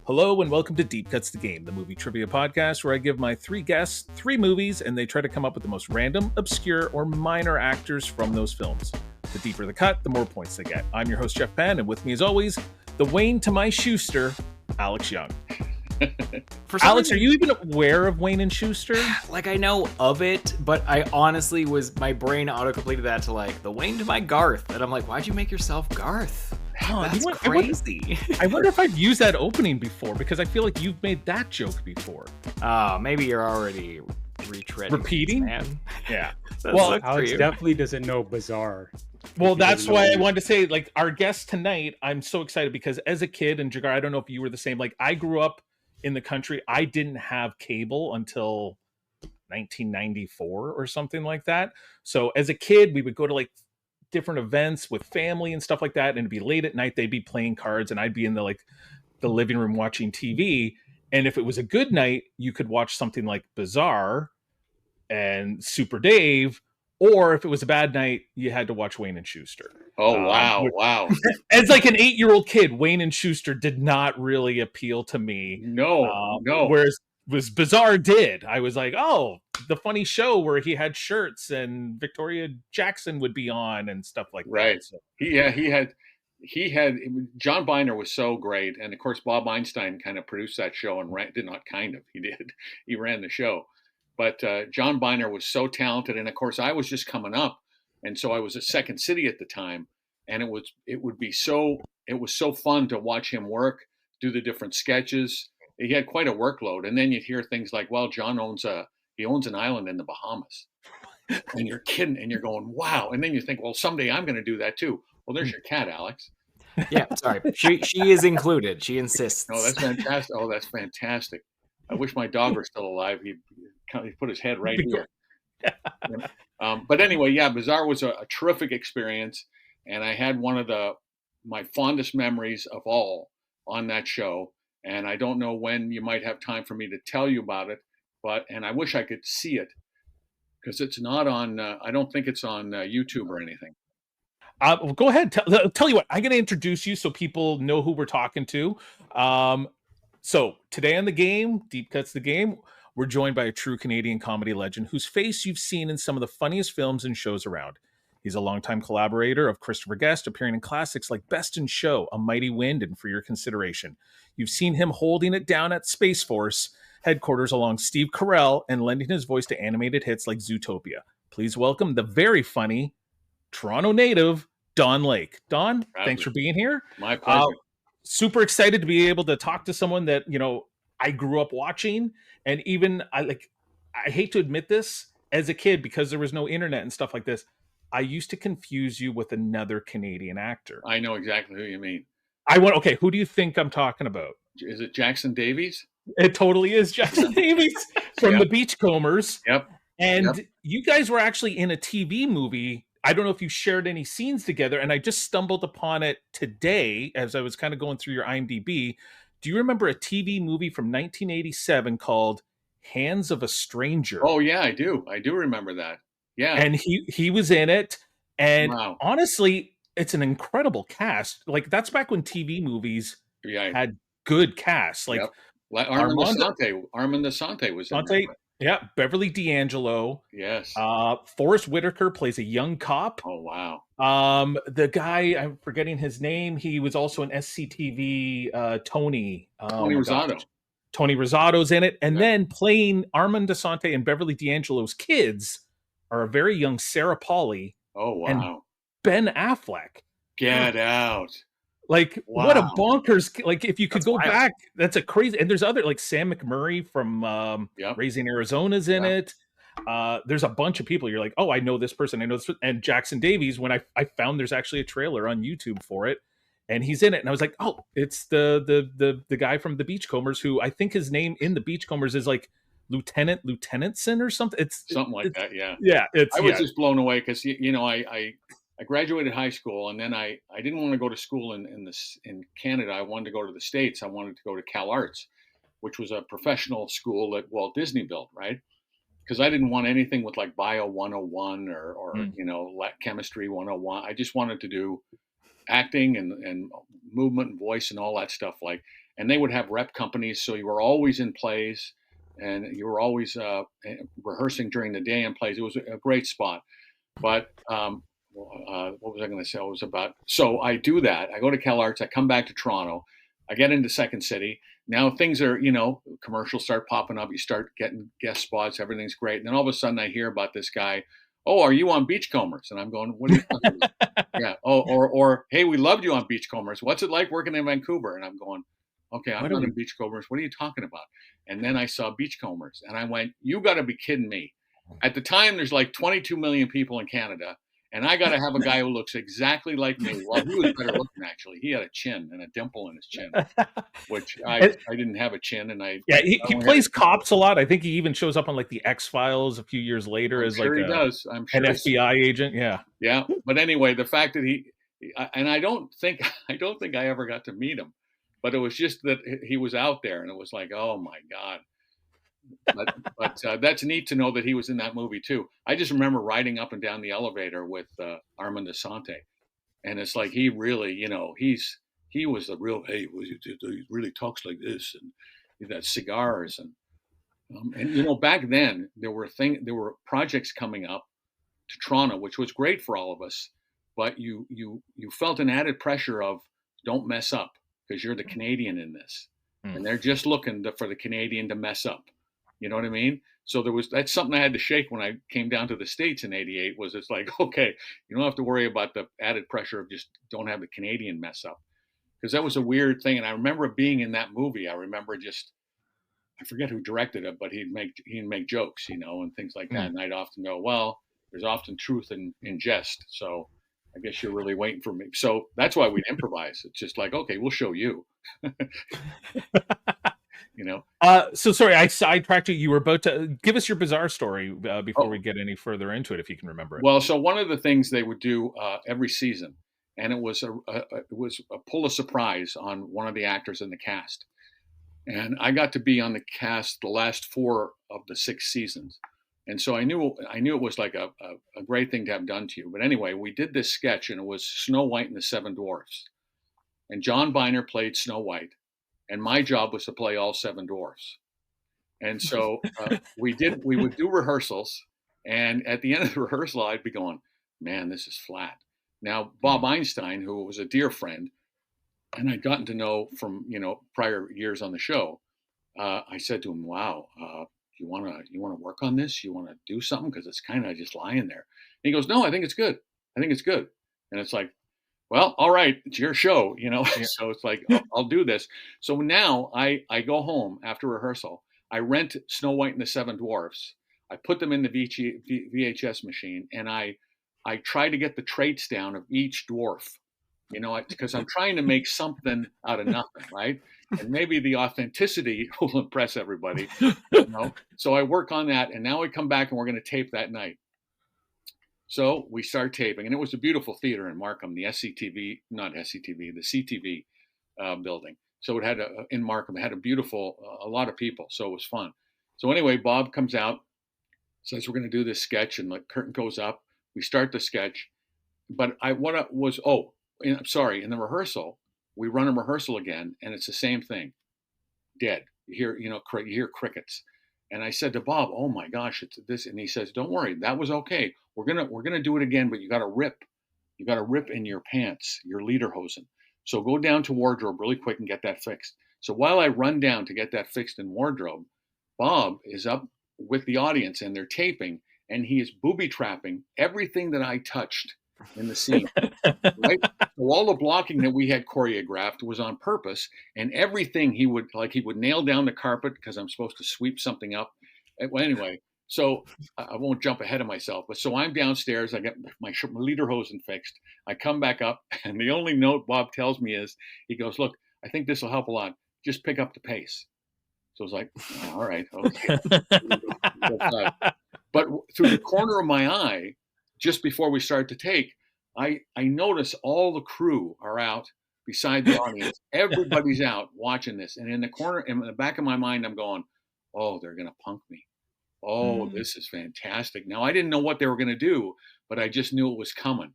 Hello and welcome to Deep Cuts the Game, the movie trivia podcast where I give my three guests three movies and they try to come up with the most random, obscure, or minor actors from those films. The deeper the cut, the more points they get. I'm your host, Jeff Penn, and with me as always, the Wayne to my Schuster, Alex Young. Alex, are you even aware of Wayne and Schuster? Like, I know of it, but I honestly my brain auto-completed that to like, the Wayne to my Garth. And I'm like, why'd you make yourself Garth? That's crazy. I wonder if I've used that opening before, because I feel like you've made that joke before. Maybe you're already repeating? Man. Yeah. Well, Alex definitely doesn't know Bizarre. Well, that's why I wanted to say, like, our guest tonight, I'm so excited because as a kid, and Jigar, I don't know if you were the same, like, I grew up in the country. I didn't have cable until 1994 or something like that. So as a kid, we would go to like different events with family and stuff like that, and it'd be late at night. They'd be playing cards, and I'd be in the living room watching TV. And if it was a good night, you could watch something like Bizarre and Super Dave. Or if it was a bad night, you had to watch Wayne and Schuster. Oh, wow. As like an 8-year-old kid, Wayne and Schuster did not really appeal to me. No. Whereas Bizarre did. I was like, oh, the funny show where he had shirts and Victoria Jackson would be on and stuff like right. that. So. He had John Byner was so great. And of course, Bob Einstein kind of produced that show and he ran the show. But John Byner was so talented, and of course, I was just coming up, and so I was at Second City at the time, and it was so fun to watch him work, do the different sketches. He had quite a workload, and then you'd hear things like, "Well, John owns an island in the Bahamas," and you're kidding, and you're going, "Wow!" And then you think, "Well, someday I'm going to do that too." Well, there's your cat, Alex. Yeah, sorry, she is included. She insists. No, that's fantastic. Oh, that's fantastic. I wish my dog were still alive. He put his head right here. But anyway, yeah, Bizarre was a terrific experience, and I had one of my fondest memories of all on that show. And I don't know when you might have time for me to tell you about it, and I wish I could see it because it's not on. I don't think it's on YouTube or anything. Well, go ahead. Tell you what, I'm going to introduce you so people know who we're talking to. So today on the game, Deep Cuts the Game, we're joined by a true Canadian comedy legend whose face you've seen in some of the funniest films and shows around. He's a longtime collaborator of Christopher Guest, appearing in classics like Best in Show, A Mighty Wind, and For Your Consideration. You've seen him holding it down at Space Force headquarters along Steve Carell and lending his voice to animated hits like Zootopia. Please welcome the very funny Toronto native, Don Lake. Don, thanks for being here. My pleasure. Super excited to be able to talk to someone that, I grew up watching. And even I hate to admit this, as a kid, because there was no internet and stuff like this, I used to confuse you with another Canadian actor. I know exactly who you mean. Okay, who do you think I'm talking about? Is it Jackson Davies? It totally is Jackson Davies from the Beachcombers. Yep. And you guys were actually in a TV movie. I don't know if you shared any scenes together, and I just stumbled upon it today as I was kind of going through your IMDb. Do you remember a TV movie from 1987 called Hands of a Stranger? Oh, yeah, I do. I do remember that. Yeah. And he was in it. And honestly, it's an incredible cast. Like, that's back when TV movies had good casts. Like Armand Assante was in it. Yeah, Beverly D'Angelo. Yes. Forrest Whitaker plays a young cop. Oh, wow. The guy, I'm forgetting his name. He was also an SCTV Tony. Tony Rosato. Tony Rosato's in it. And then playing Armand Assante and Beverly D'Angelo's kids are a very young Sarah Pauli. Oh, wow. And Ben Affleck. Get out. Like, what a bonkers, like, if you could go back, that's a crazy, and there's other, like, Sam McMurray from Raising Arizona's in it. There's a bunch of people, you're like, oh, I know this person, and Jackson Davies, when I found there's actually a trailer on YouTube for it, and he's in it, and I was like, oh, it's the guy from the Beachcombers, who I think his name in the Beachcombers is, like, Lieutenantson or something. It's something like that, yeah. Yeah, I was just blown away, because, I graduated high school, and then I didn't want to go to school in Canada. I wanted to go to the States. I wanted to go to Cal Arts, which was a professional school that Walt Disney built, right? Because I didn't want anything with like Bio 101 or Chemistry 101. I just wanted to do acting and movement and voice and all that stuff. and they would have rep companies. So you were always in plays, and you were always rehearsing during the day in plays. It was a great spot. But what was I going to say? It was about, so I do that. I go to CalArts. I come back to Toronto. I get into Second City. Now things are, commercials start popping up. You start getting guest spots. Everything's great. And then all of a sudden I hear about this guy. Oh, are you on Beachcombers? And I'm going, what are you talking about? Yeah. Oh, or hey, we loved you on Beachcombers. What's it like working in Vancouver? And I'm going, okay, I'm not in Beachcombers. What are you talking about? And then I saw Beachcombers, and I went, you got to be kidding me. At the time, there's like 22 million people in Canada, and I got to have a guy who looks exactly like me. Well, he was better looking, actually. He had a chin and a dimple in his chin, which I didn't have a chin. And he plays cops a lot. I think he even shows up on like the X-Files a few years later as like he does. I'm sure an FBI agent. Yeah. Yeah. But anyway, the fact that and I don't think I ever got to meet him, but it was just that he was out there, and it was like, oh my God. But that's neat to know that he was in that movie too. I just remember riding up and down the elevator with Armand Assante, and it's like he really, he was the real. Hey, he really talks like this, and he had cigars, and back then there were projects coming up to Toronto, which was great for all of us, but you felt an added pressure of don't mess up because you're the Canadian in this, and they're just looking for the Canadian to mess up. You know what I mean? So that's something I had to shake when I came down to the States in '88. Was it's like, okay, you don't have to worry about the added pressure of just don't have the Canadian mess up, because that was a weird thing. And I remember being in that movie. I remember I forget who directed it, but he'd make jokes, and things like that. And I'd often go, well, there's often truth in jest. So I guess you're really waiting for me. So that's why we'd improvise. It's just like, okay, we'll show you. So sorry, I sidetracked you. You were about to give us your bizarre story before we get any further into it, if you can remember it. Well, so one of the things they would do every season, and it was a pull a surprise on one of the actors in the cast, and I got to be on the cast the last 4 of the 6 seasons, and so I knew it was like a great thing to have done to you. But anyway, we did this sketch, and it was Snow White and the 7 Dwarfs, and John Byner played Snow White. And my job was to play all 7 dwarfs. And so we would do rehearsals. And at the end of the rehearsal, I'd be going, man, this is flat. Now, Bob Einstein, who was a dear friend, and I'd gotten to know from, prior years on the show, I said to him, wow, you want to work on this? You want to do something? Because it's kind of just lying there. And he goes, no, I think it's good. I think it's good. And it's like, well, all right, it's your show, Yeah. So it's like, I'll do this. So now I go home after rehearsal. I rent Snow White and the 7 Dwarfs. I put them in the VHS machine, and I try to get the traits down of each dwarf, because I'm trying to make something out of nothing, right? And maybe the authenticity will impress everybody, So I work on that, and now we come back and we're going to tape that night. So we start taping, and it was a beautiful theater in Markham, the the CTV building. So it had in Markham, it had a lot of people. So it was fun. So anyway, Bob comes out, says we're going to do this sketch, and the curtain goes up. We start the sketch, but in the rehearsal, we run a rehearsal again, and it's the same thing. Dead. You hear crickets. And I said to Bob, oh my gosh, it's this. And he says, don't worry, that was okay. We're gonna do it again, but you got to rip in your pants, your lederhosen. So go down to wardrobe really quick and get that fixed. So while I run down to get that fixed in wardrobe, Bob is up with the audience, and they're taping, and he is booby trapping everything that I touched in the scene. Right? So all the blocking that we had choreographed was on purpose, and everything he would nail down the carpet because I'm supposed to sweep something up. Well, anyway, so I won't jump ahead of myself, but so I'm downstairs. I get my lederhosen fixed. I come back up, and the only note Bob tells me is, he goes, look, I think this will help a lot. Just pick up the pace. So I was like, oh, all right, okay. But through the corner of my eye, just before we start to take, I notice all the crew are out beside the audience. Everybody's out watching this. And in the back of my mind, I'm going, oh, they're going to punk me. Oh, this is fantastic. Now, I didn't know what they were going to do, but I just knew it was coming.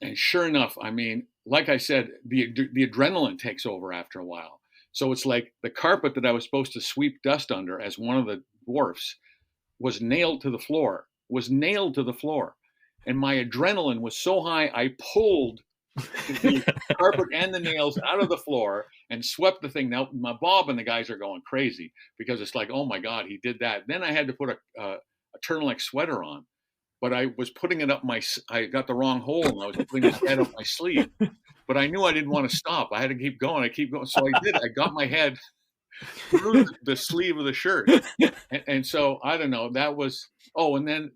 And sure enough, I mean, like I said, the adrenaline takes over after a while. So it's like the carpet that I was supposed to sweep dust under as one of the dwarfs was nailed to the floor, And my adrenaline was so high, I pulled the carpet and the nails out of the floor and swept the thing. Now, my Bob and the guys are going crazy because it's like, oh my God, he did that. Then I had to put a turtleneck sweater on, but I was putting it up I got the wrong hole and I was putting his head up my sleeve. But I knew I didn't want to stop. I had to keep going. So I did. I got my head through the sleeve of the shirt. And so, I don't know, that was, and then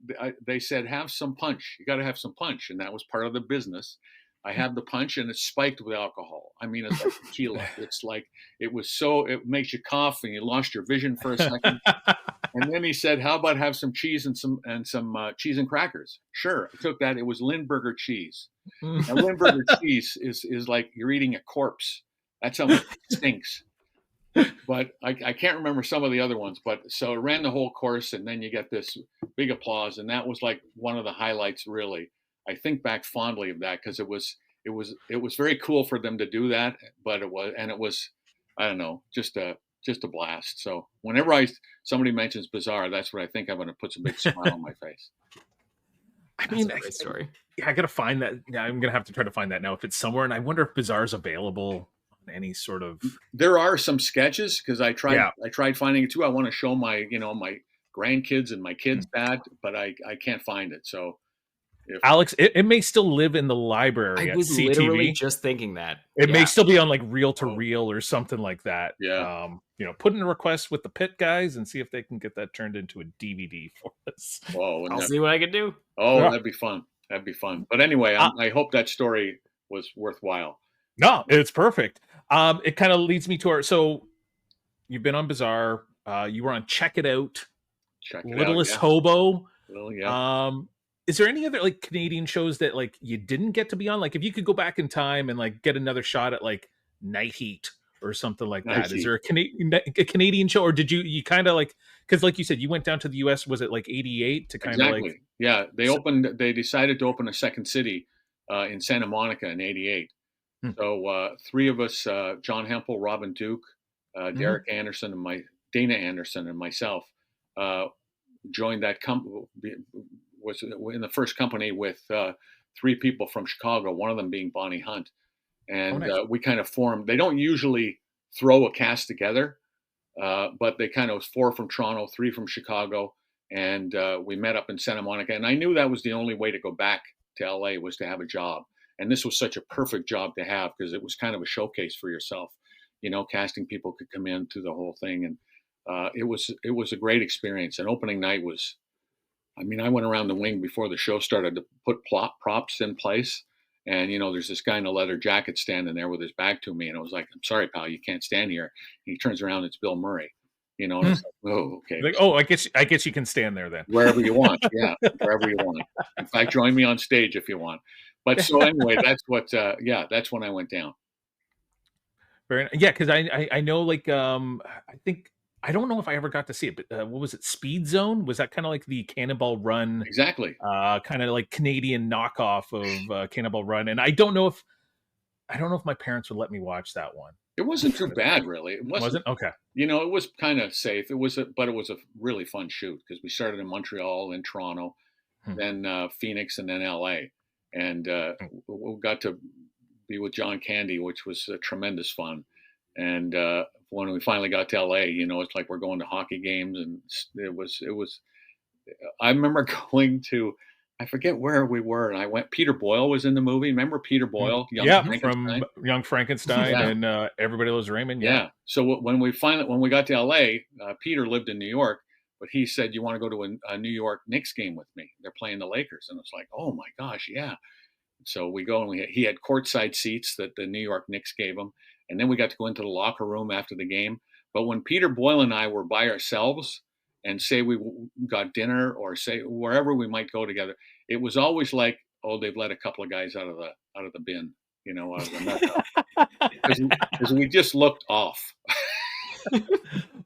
they said, have some punch. You got to have some punch. And that was part of the business. I had the punch and it's spiked with alcohol. I mean, it's like tequila. It's like, it makes you cough and you lost your vision for a second. And then he said, how about have some cheese and some cheese and crackers? Sure. I took that. It was Lindbergh cheese. Now, Lindbergh cheese is like you're eating a corpse. That's how much it stinks. But I can't remember some of the other ones. But so it ran the whole course, and then you get this big applause, and that was like one of the highlights. Really, I think back fondly of that because it was very cool for them to do that. But it was I don't know, just a blast. So whenever somebody mentions Bizarre, that's what I think. I'm going to put a big smile on my face. I mean, that's a great story. Yeah, I got to find that. Yeah, I'm going to have to try to find that now if it's somewhere. And I wonder if Bizarre is available on any sort of. There are some sketches because I tried finding it too. I want to show my grandkids and my kids that, but I can't find it. So. Alex, it may still live in the library. I was CTV. literally just thinking that it may still be on like reel to reel or something like that. Yeah. Put in a request with the Pit guys and see if they can get that turned into a DVD for us. Whoa, I'll see what I can do. Oh, yeah. That'd be fun. But anyway, I hope that story was worthwhile. No, it's perfect. It kind of leads me to so you've been on Bizarre. You were on Check It Out. Littlest Hobo. Well, yeah. Is there any other like Canadian shows that like you didn't get to be on? Like if you could go back in time and like get another shot at like Night Heat or something like that, is there a Canadian show, or did you kind of like, because like you said, you went down to the US, was it like 88 to kind of like. Yeah, they decided to open a second city in Santa Monica in 88. So three of us, John Hempel, Robin Duke, Derek Anderson, and Dana Anderson and myself joined that company. Was in the first company with three people from Chicago, one of them being Bonnie Hunt. And we kind of formed, they don't usually throw a cast together, but they kind of 4 from Toronto, 3 from Chicago. And we met up in Santa Monica. And I knew that was the only way to go back to LA was to have a job. And this was such a perfect job to have because it was kind of a showcase for yourself. Casting people could come in through the whole thing. And it was a great experience. And opening night was, I went around the wing before the show started to put props in place. And, there's this guy in a leather jacket standing there with his back to me. And I was like, I'm sorry, pal, you can't stand here. And he turns around, it's Bill Murray. And it's like, oh, okay. Like, I guess you can stand there then. Wherever you want. Yeah, wherever you want. In fact, join me on stage if you want. But so anyway, that's what, that's when I went down. Because I know, like, I don't know if I ever got to see it, but what was it? Speed Zone? Was that kind of like the Cannonball Run? Exactly. Kind of like Canadian knockoff of Cannonball Run. And I don't know if my parents would let me watch that one. It wasn't too bad, really. It wasn't? Okay. It was kind of safe. But it was a really fun shoot because we started in Montreal, then Toronto, then Phoenix, and then LA. And we got to be with John Candy, which was tremendous fun. And when we finally got to LA, it's like we're going to hockey games, and it was. I remember going to, I forget where we were, and I went. Peter Boyle was in the movie. Remember Peter Boyle? From Young Frankenstein and Everybody Loves Raymond. Yeah. So when we got to LA, Peter lived in New York, but he said, "You want to go to a New York Knicks game with me? They're playing the Lakers," and it's like, "Oh my gosh, yeah." So we go, and he had courtside seats that the New York Knicks gave him. And then we got to go into the locker room after the game. But when Peter Boyle and I were by ourselves and say we got dinner or say wherever we might go together, it was always like, oh, they've let a couple of guys out of the bin, out of the nut. Because we just looked off.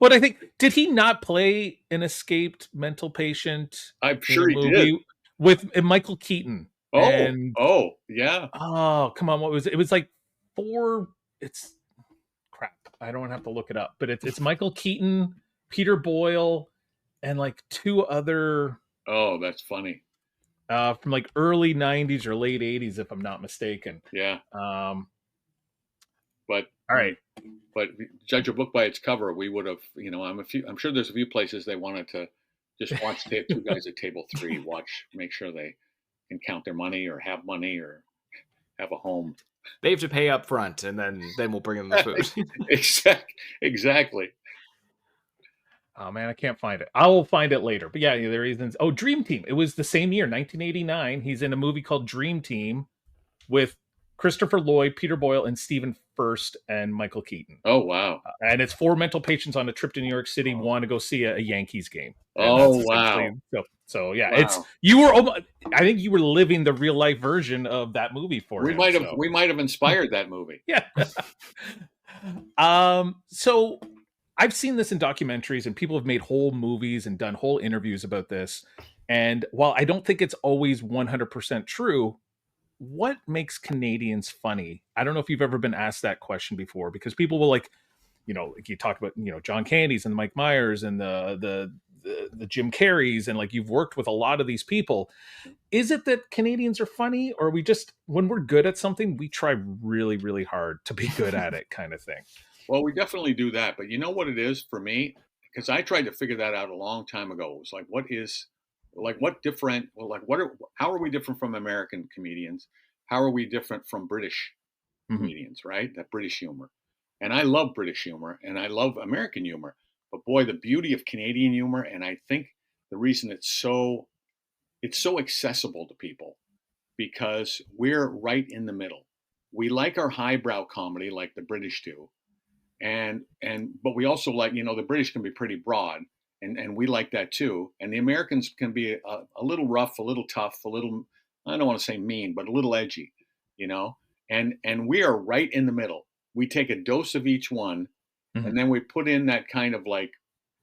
But I think, did he not play an escaped mental patient? I'm sure he did. With Michael Keaton. Oh, yeah. Oh, come on. What was it? It was like 4. It's crap. I don't have to look it up, but it's Michael Keaton, Peter Boyle, and like 2 other. Oh, that's funny. From like early 90s or late 80s, if I'm not mistaken. Yeah. But all right. But judge a book by its cover. We would have, I'm sure there's a few places they wanted to just watch 2 guys at table 3, make sure they can count their money or have a home. They have to pay up front, and then we'll bring them the food. Exactly. Oh man, I can't find it. I will find it later. But yeah, there reasons. Oh, Dream Team. It was the same year, 1989. He's in a movie called Dream Team with Christopher Lloyd, Peter Boyle, and Stephen Furst and Michael Keaton. Oh wow! And it's 4 mental patients on a trip to New York City want to go see a Yankees game. And oh wow! So yeah, wow. I think you were living the real life version of that movie for him. We might have inspired that movie. Yeah. So I've seen this in documentaries, and people have made whole movies and done whole interviews about this. And while I don't think it's always 100% true, what makes Canadians funny? I don't know if you've ever been asked that question before, because people will like you talk about, John Candy's and the Mike Myers and the Jim Carreys, and like you've worked with a lot of these people. Is it that Canadians are funny, or are we just, when we're good at something, we try really, really hard to be good at it kind of thing? Well, we definitely do that. But you know what it is for me? Because I tried to figure that out a long time ago. It was like, how are we different from American comedians? How are we different from British comedians, right? That British humor. And I love British humor and I love American humor. But boy, the beauty of Canadian humor, and I think the reason it's so accessible to people, because we're right in the middle. We like our highbrow comedy like the British do. But we also like, the British can be pretty broad, and we like that too. And the Americans can be a little rough, a little tough, a little, I don't want to say mean, but a little edgy, and we are right in the middle. We take a dose of each one, and then we put in that kind of like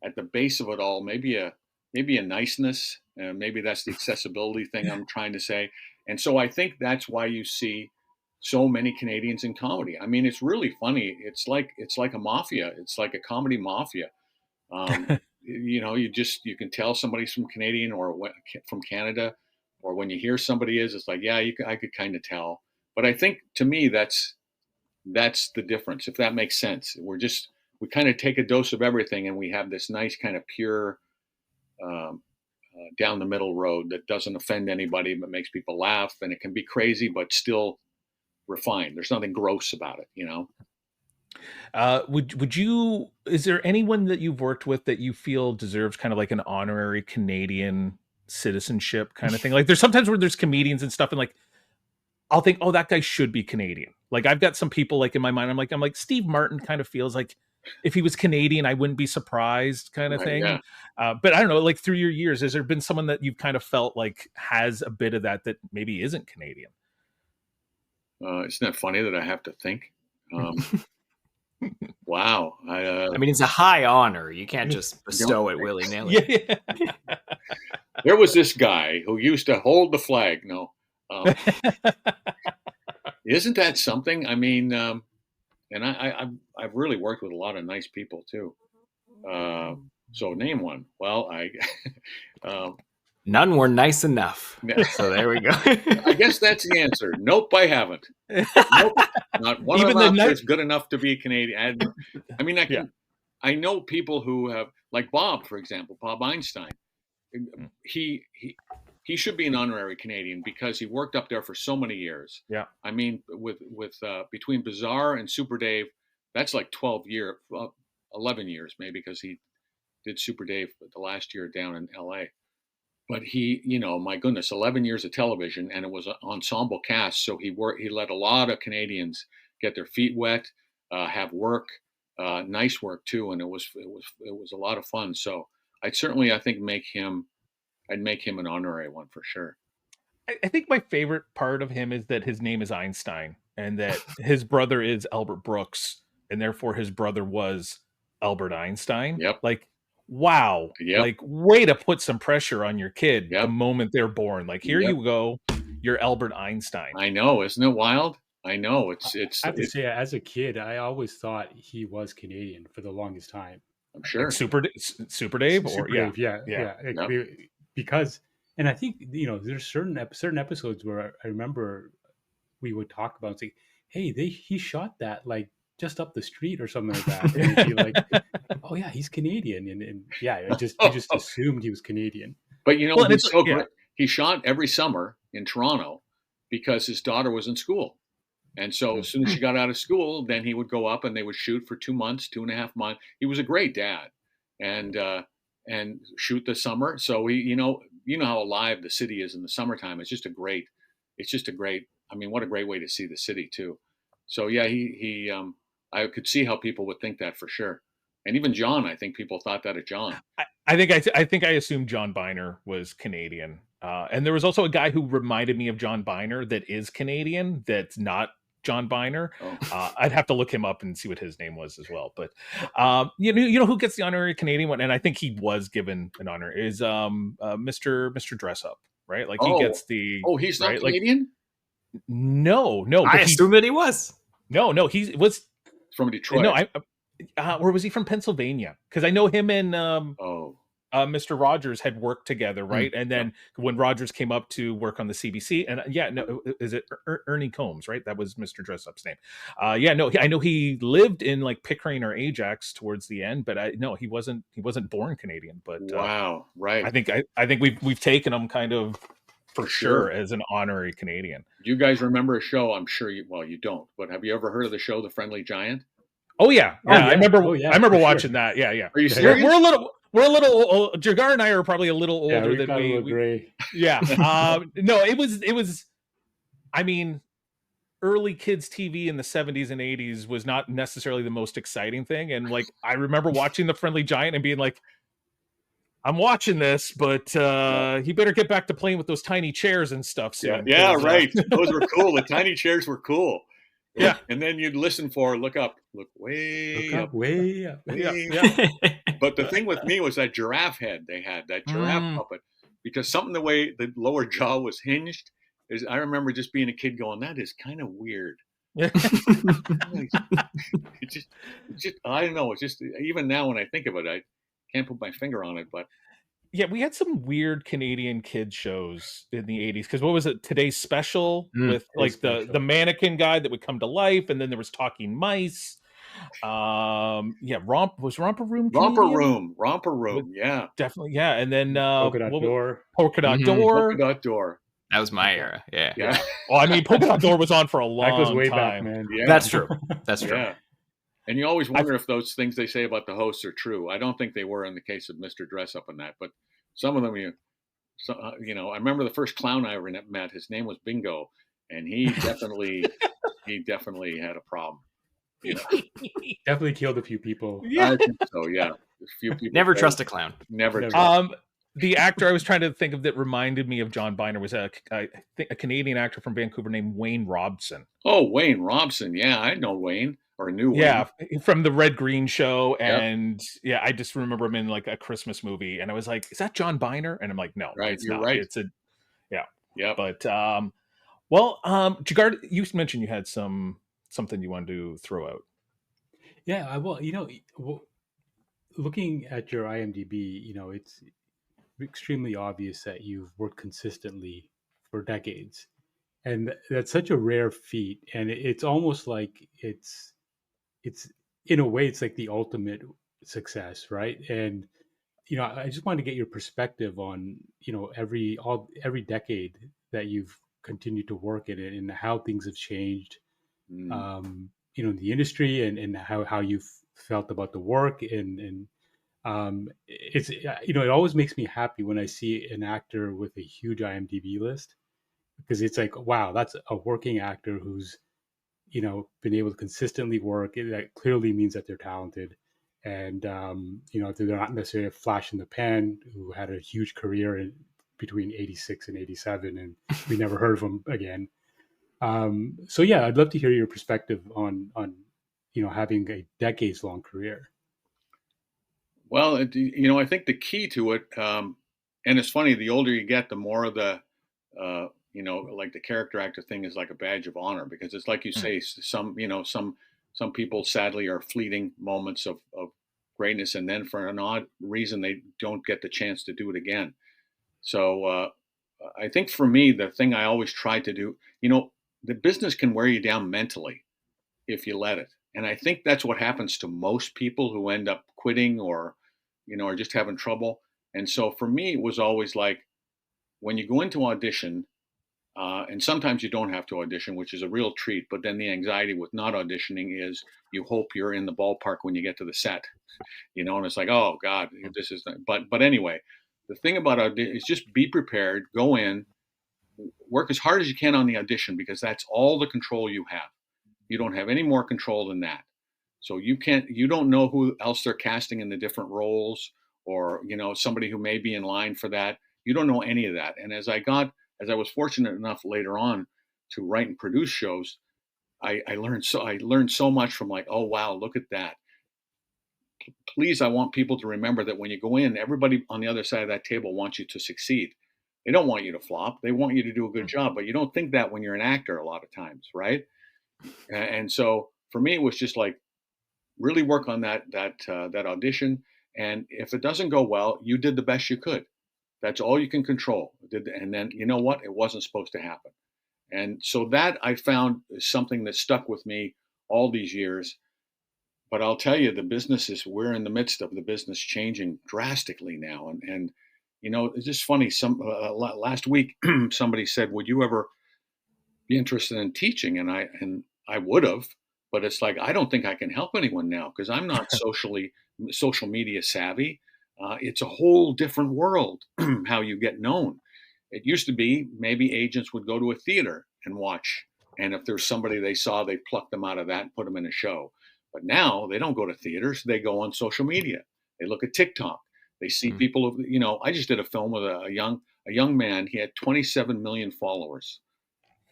at the base of it all, maybe a niceness, and maybe that's the accessibility thing I'm trying to say. And so I think that's why you see so many Canadians in comedy. I mean, it's really funny. It's like a mafia. It's like a comedy mafia. You can tell somebody's from Canadian or from Canada, or when you hear somebody it's like, yeah, I could kind of tell. But I think to me, that's the difference, if that makes sense. We kind of take a dose of everything, and we have this nice kind of pure down the middle road that doesn't offend anybody, but makes people laugh, and it can be crazy, but still refined. There's nothing gross about it, is there anyone that you've worked with that you feel deserves kind of like an honorary Canadian citizenship kind of thing? Like there's sometimes where there's comedians and stuff, and like I'll think, oh, that guy should be Canadian. Like I've got some people like in my mind, I'm like Steve Martin kind of feels like if he was Canadian, I wouldn't be surprised kind of thing. Yeah. But I don't know, like through your years, has there been someone that you've kind of felt like has a bit of that maybe isn't Canadian? Isn't that funny that I have to think? Wow. I mean, it's a high honor. You can't just bestow it willy-nilly. Yeah. There was this guy who used to hold the flag. No. Isn't that something? I mean, and I've really worked with a lot of nice people too. So name one. Well, none were nice enough. So there we go. I guess that's the answer. Nope, I haven't. Nope, not one of them is good enough to be a Canadian. I mean, I know people who have, like Bob, for example, Bob Einstein. He should be an honorary Canadian because he worked up there for so many years. Yeah. I mean, with between Bizarre and Super Dave, that's like 11 years maybe, because he did Super Dave the last year down in LA. But he, my goodness, 11 years of television, and it was an ensemble cast. So he let a lot of Canadians get their feet wet, have work, nice work too. And it was a lot of fun. So I'd certainly, I think, I'd make him an honorary one for sure. I think my favorite part of him is that his name is Einstein, and that his brother is Albert Brooks, and therefore his brother was Albert Einstein. Yep. Like, wow. Yep. Like, way to put some pressure on your kid the moment they're born. Like, here you go, you're Albert Einstein. I know, isn't it wild? I know I have to say, as a kid, I always thought he was Canadian for the longest time. I'm Like sure. Super Dave, or Super Dave, yeah. Yep. Because, and I think there's certain episodes where I remember we would talk about, say, hey, he shot that like just up the street or something like that, and you'd be like, oh yeah, he's Canadian, and yeah, we just assumed he was Canadian. But Well, and he's it's so great. He shot every summer in Toronto because his daughter was in school. And so as soon as she got out of school, then he would go up and they would shoot for 2 months, 2.5 months. He was a great dad, and shoot the summer. So you know how alive the city is in the summertime. It's just a great. I mean, what a great way to see the city too. So yeah, I could see how people would think that for sure. And even John, I think people thought that of John. I think I assumed John Biner was Canadian, and there was also a guy who reminded me of John Biner that is Canadian. That's not John Biner. Oh. I'd have to look him up and see what his name was as well. But you know who gets the honorary Canadian one, and I think he was given an honor is Mr. Dress Up, right? Like he gets the he's not right? Canadian. Like, no. I assumed that he was. No, he was from Detroit. No, or was he from Pennsylvania? Because I know him and Mr. Rogers had worked together, right? And then when Rogers came up to work on the CBC, and is it Ernie Combs, right? That was Mr. Dress Up's name. I know he lived in like Pickering or Ajax towards the end, but he wasn't born Canadian. But wow, right? I think we've taken him kind of for sure as an honorary Canadian. Do you guys remember a show? I'm sure you don't, but have you ever heard of the show The Friendly Giant? Oh yeah. I remember watching that. Yeah. Are you serious? We're a little. Jagar and I are probably a little older than we. Yeah. No, it was. I mean, early kids TV in the 70s and 80s was not necessarily the most exciting thing, and like I remember watching The Friendly Giant and being like, I'm watching this, but he better get back to playing with those tiny chairs and stuff soon. Yeah, right. Those were cool. The tiny chairs were cool. Yeah. And then you'd listen for look way up. Yeah. But the thing with me was that giraffe head they had, that giraffe puppet, because something the way the lower jaw was hinged is I remember just being a kid going, that is kind of weird. It just I don't know. It's just even now when I think of it, I can't put my finger on it, but yeah, we had some weird Canadian kid shows in the 80s. Because what was it? Today's Special with like the mannequin guy that would come to life, and then there was Talking Mice. Was Romper Room Canadian? Romper Room, yeah. Definitely, yeah. And then Polka Dot Door. Polka Dot Door. That was my era. Yeah. Well, I mean, Polka Dot Door was on for a long time. That goes way back, man. Yeah. That's true. Yeah. And you always wonder if those things they say about the hosts are true. I don't think they were in the case of Mr. Dress Up and that, but some of them, I remember the first clown I ever met. His name was Bingo, and he definitely had a problem. Definitely killed a few people. Yeah. I think so. Yeah, a few people. Never trust a clown. Never. The actor I was trying to think of that reminded me of John Biner was a Canadian actor from Vancouver named Wayne Robson. Oh, Wayne Robson. Yeah, I know Wayne. Or knew Wayne. From the Red Green Show, and I just remember him in like a Christmas movie, and I was like, "Is that John Biner?" And I'm like, "No, right, it's you're not. Right. It's a yeah." But Jigar, you mentioned you had something you wanted to throw out. Yeah, looking at your IMDb, it's extremely obvious that you've worked consistently for decades, and that's such a rare feat, and it's almost like it's in a way it's like the ultimate success, right? And I just wanted to get your perspective on every decade that you've continued to work in it and how things have changed the industry and how you've felt about the work and it's it always makes me happy when I see an actor with a huge IMDb list, because it's like, wow, that's a working actor who's been able to consistently work. That clearly means that they're talented, and they're not necessarily a flash in the pan who had a huge career between 86 and 87, and we never heard of them again. So yeah, I'd love to hear your perspective on having a decades long career. Well, I think the key to it, and it's funny, the older you get, the more of the like the character actor thing is like a badge of honor, because it's like you say, some people sadly are fleeting moments of greatness, and then for an odd reason they don't get the chance to do it again. So I think for me, the thing I always try to do, the business can wear you down mentally if you let it. And I think that's what happens to most people who end up quitting, or just having trouble. And so for me, it was always like, when you go into audition, and sometimes you don't have to audition, which is a real treat. But then the anxiety with not auditioning is you hope you're in the ballpark when you get to the set, and it's like, oh God, this is. But anyway, the thing about audition is just be prepared, go in, work as hard as you can on the audition, because that's all the control you have. You don't have any more control than that. So you don't know who else they're casting in the different roles, or, somebody who may be in line for that. You don't know any of that. And as I was fortunate enough later on to write and produce shows, I learned so much from, like, oh wow, look at that. Please, I want people to remember that when you go in, everybody on the other side of that table wants you to succeed. They don't want you to flop. They want you to do a good job, but you don't think that when you're an actor a lot of times, right? And so for me, it was just like, really work on that audition. And if it doesn't go well, you did the best you could. That's all you can control. And then, you know what? It wasn't supposed to happen. And so that, I found, is something that stuck with me all these years. But I'll tell you, we're in the midst of the business changing drastically now. And it's just funny. Last week, somebody said, would you ever be interested in teaching? And I would have, but it's like, I don't think I can help anyone now, because I'm not social media savvy. It's a whole different world, how you get known. It used to be maybe agents would go to a theater and watch, and if there's somebody they saw, they'd pluck them out of that and put them in a show. But now they don't go to theaters; they go on social media. They look at TikTok. They see people. I just did a film with a young man. He had 27 million followers.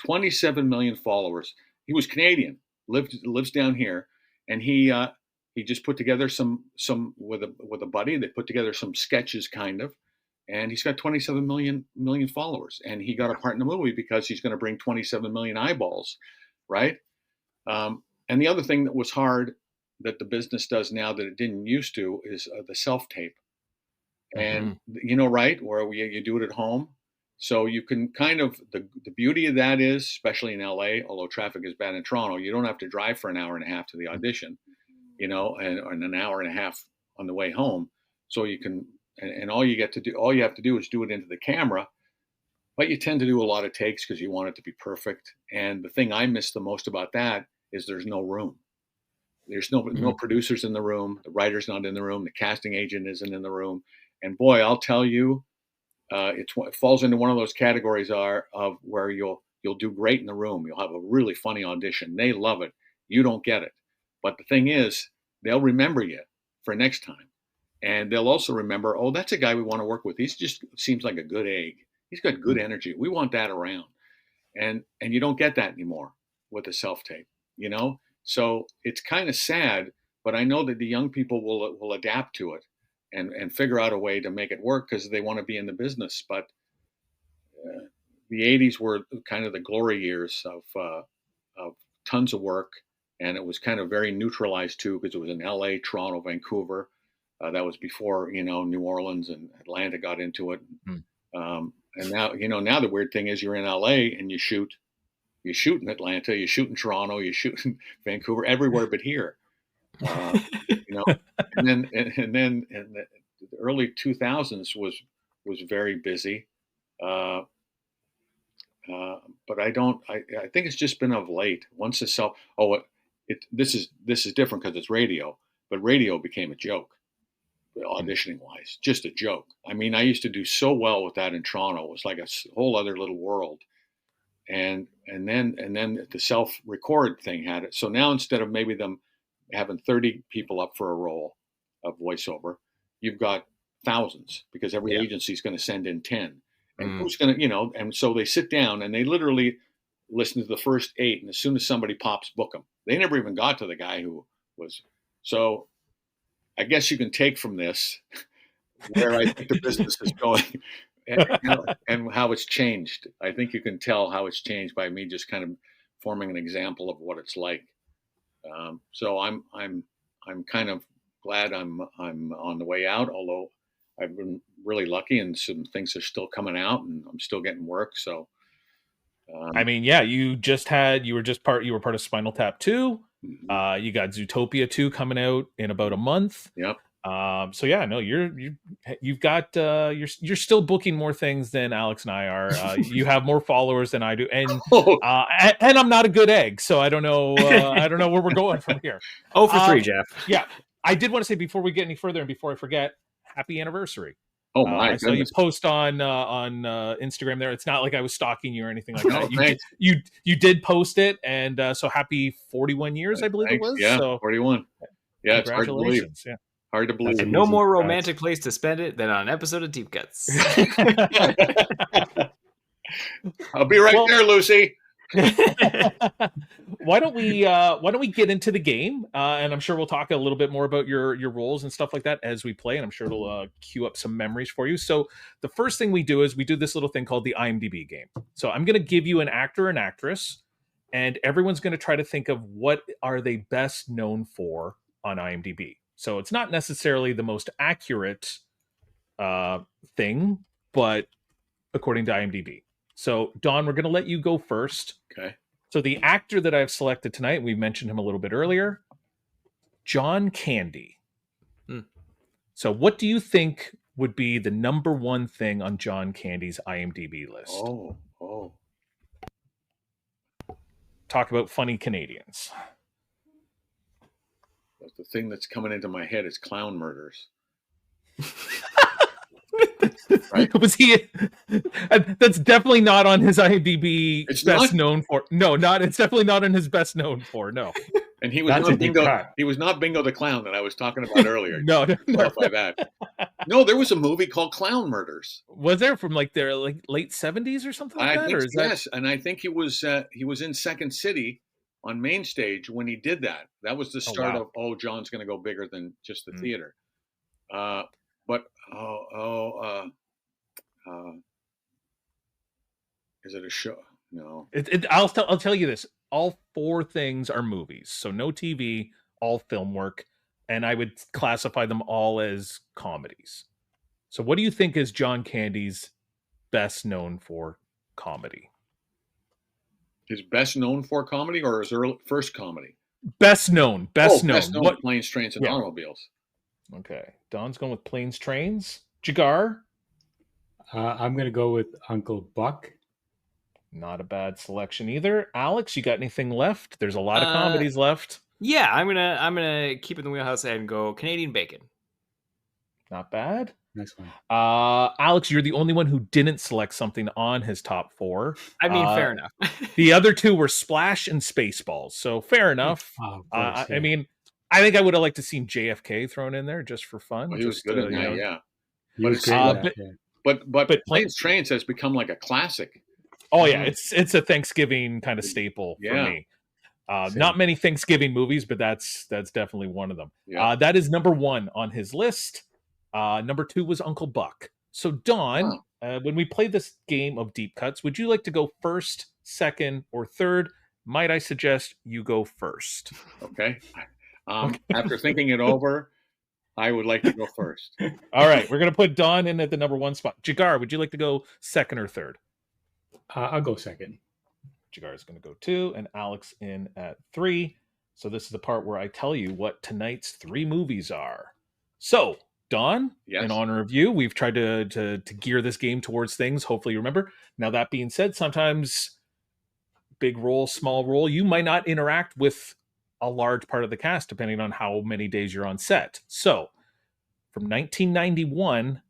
27 million followers. He was Canadian, lives down here, and he just put together some with a buddy. They put together some sketches, kind of, and he's got 27 million followers. And he got a part in the movie because he's going to bring 27 million eyeballs, right? And the other thing that was hard that the business does now that it didn't used to is the self tape, and right, where you do it at home. So you can kind of, the beauty of that is, especially in LA, although traffic is bad in Toronto, you don't have to drive for an hour and a half to the audition, and an hour and a half on the way home. So you can, and all you have to do is do it into the camera. But you tend to do a lot of takes because you want it to be perfect. And the thing I miss the most about that is there's no room. There's no producers in the room. The writer's not in the room. The casting agent isn't in the room. And boy, I'll tell you, it falls into one of those categories of where you'll do great in the room. You'll have a really funny audition. They love it. You don't get it. But the thing is, they'll remember you for next time. And they'll also remember, oh, that's a guy we want to work with. He just seems like a good egg. He's got good energy. We want that around. And you don't get that anymore with the self-tape, So it's kind of sad, but I know that the young people will adapt to it and figure out a way to make it work because they want to be in the business. But the 80s were kind of the glory years of tons of work. And it was kind of very neutralized too, because it was in LA, Toronto, Vancouver. That was before, New Orleans and Atlanta got into it. And now, now the weird thing is you're in LA and you shoot in Atlanta, you shoot in Toronto, you shoot in Vancouver, everywhere but here. And then in the early 2000s was very busy. But I think it's just been of late. Once this is different because it's radio, but radio became a joke, auditioning wise, just a joke. I mean, I used to do so well with that in Toronto. It was like a whole other little world. And then the self-record thing had it. So now instead of maybe them having 30 people up for a role of voiceover, you've got thousands because every agency is going to send in 10. And who's going to, and so they sit down and they literally listen to the first 8. And as soon as somebody pops, book them. They never even got to the guy who was. So I guess you can take from this where I think the business is going. and how it's changed. I think you can tell how it's changed by me just kind of forming an example of what it's like. So I'm kind of glad I'm on the way out. Although I've been really lucky, and some things are still coming out, and I'm still getting work. So I mean, yeah, you were part of Spinal Tap 2. You got Zootopia 2 coming out in about a month. Yep. So yeah, no, you've got you're still booking more things than Alex and I are. You have more followers than I do, and I'm not a good egg, so I don't know where we're going from here. 0 for 3, Jeff. Yeah, I did want to say before we get any further and before I forget, happy anniversary. Oh my! I saw you post on Instagram there. It's not like I was stalking you or anything like that. You did post it, and so happy 41 years, I believe it was. Yeah, so 41. Yeah, it's hard to believe. Yeah. Hard to believe. And no more romantic place to spend it than on an episode of Deep Cuts. I'll be right there, Lucy. Why don't we get into the game? And I'm sure we'll talk a little bit more about your roles and stuff like that as we play, and I'm sure it'll cue up some memories for you. So the first thing we do is we do this little thing called the IMDb game. So I'm going to give you an actor and actress, and everyone's going to try to think of what are they best known for on IMDb. So it's not necessarily the most accurate thing, but according to IMDb. So, Don, we're going to let you go first. Okay. So the actor that I've selected tonight, we mentioned him a little bit earlier, John Candy. So what do you think would be the number one thing on John Candy's IMDb list? Oh. Talk about funny Canadians. The thing that's coming into my head is clown murders. Right? Was he? That's definitely not on his IMDb. It's best not? known for. No, not. It's definitely not on his best known for. No. And he was not Bingo. He was not Bingo the Clown that I was talking about earlier. No. Clarify that. No, there was a movie called Clown Murders. Was there from like their late 70s or something like that? Think, or is yes, and I think he was in Second City on Main Stage when he did that. That was the start of John's going to go bigger than just the theater. Is it a show? No. I'll tell you this. All four things are movies. So no TV, all film work. And I would classify them all as comedies. So what do you think is John Candy's best known for comedy? His best known for comedy or his first comedy? Best known. Best known. What? Planes, Trains, and Automobiles. Okay. Don's going with Planes, Trains. Jigar? I'm going to go with Uncle Buck. Not a bad selection either. Alex, you got anything left? There's a lot of comedies left. Yeah, I'm gonna keep it in the wheelhouse and go Canadian Bacon. Not bad. Next one. Alex, you're the only one who didn't select something on his top four. I mean, fair enough. The other two were Splash and Spaceballs, so fair enough. I mean, I think I would have liked to seen JFK thrown in there just for fun. Well, he was good at that, yeah. He was great. But Planes, Trains has become like a classic. Oh yeah, it's a Thanksgiving kind of staple for me. Not many Thanksgiving movies, but that's definitely one of them. Yeah. That is number one on his list. Number two was Uncle Buck. So Don, when we play this game of deep cuts, would you like to go first, second, or third? Might I suggest you go first? Okay. After thinking it over, I would like to go first. All right, we're gonna put Don in at the number one spot. Jigar, would you like to go second or third? I'll go second. Jigar is going to go 2, and Alex in at 3. So this is the part where I tell you what tonight's 3 movies are. So, Don, in honor of you, we've tried to gear this game towards things. Hopefully you remember. Now, that being said, sometimes big role, small role, you might not interact with a large part of the cast, depending on how many days you're on set. So, from 1991,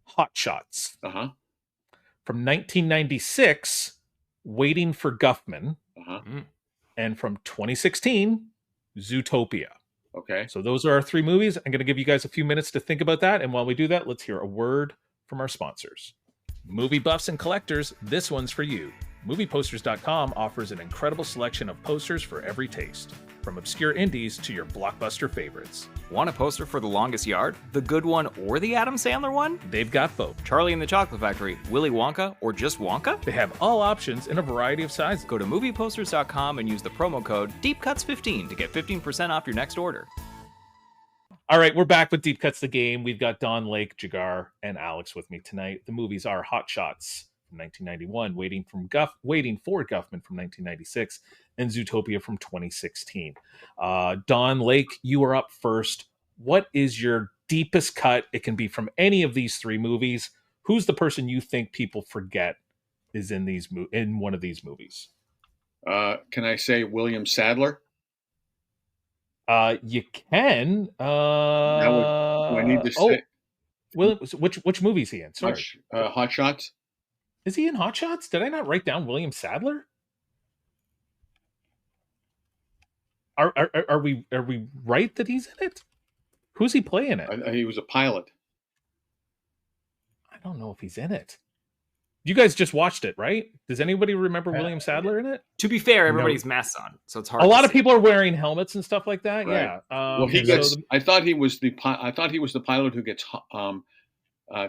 Hot Shots. Uh-huh. From 1996, Waiting for Guffman. And from 2016, Zootopia. Okay. So those are our 3 movies. I'm going to give you guys a few minutes to think about that. And while we do that, let's hear a word from our sponsors. Movie buffs and collectors, this one's for you. MoviePosters.com offers an incredible selection of posters for every taste. from obscure indies to your blockbuster favorites. Want a poster for The Longest Yard, The Good One, or the Adam Sandler one? They've got both. Charlie and the Chocolate Factory, Willy Wonka, or just Wonka? They have all options in a variety of sizes. Go to movieposters.com and use the promo code DEEPCUTS15 to get 15% off your next order. All right, we're back with Deep Cuts the Game. We've got Don Lake, Jigar, and Alex with me tonight. The movies are Hot Shots from 1991, Waiting for Guffman from 1996, and Zootopia from 2016. Don Lake, you are up first. What is your deepest cut? It can be from any of these three movies. Who's the person you think people forget is in one of these movies? Can I say William Sadler? You can. Do I need to say? Which movie is he in? Sorry. Hot Shots. Is he in Hot Shots? Did I not write down William Sadler? Are we right that he's in it? Who's he playing it? He was a pilot. I don't know if he's in it. You guys just watched it, right? Does anybody remember William Sadler in it? To be fair, everybody's masks on, so it's hard. A lot of people are wearing helmets and stuff like that. Right. Yeah. Well, I thought he was the pilot who gets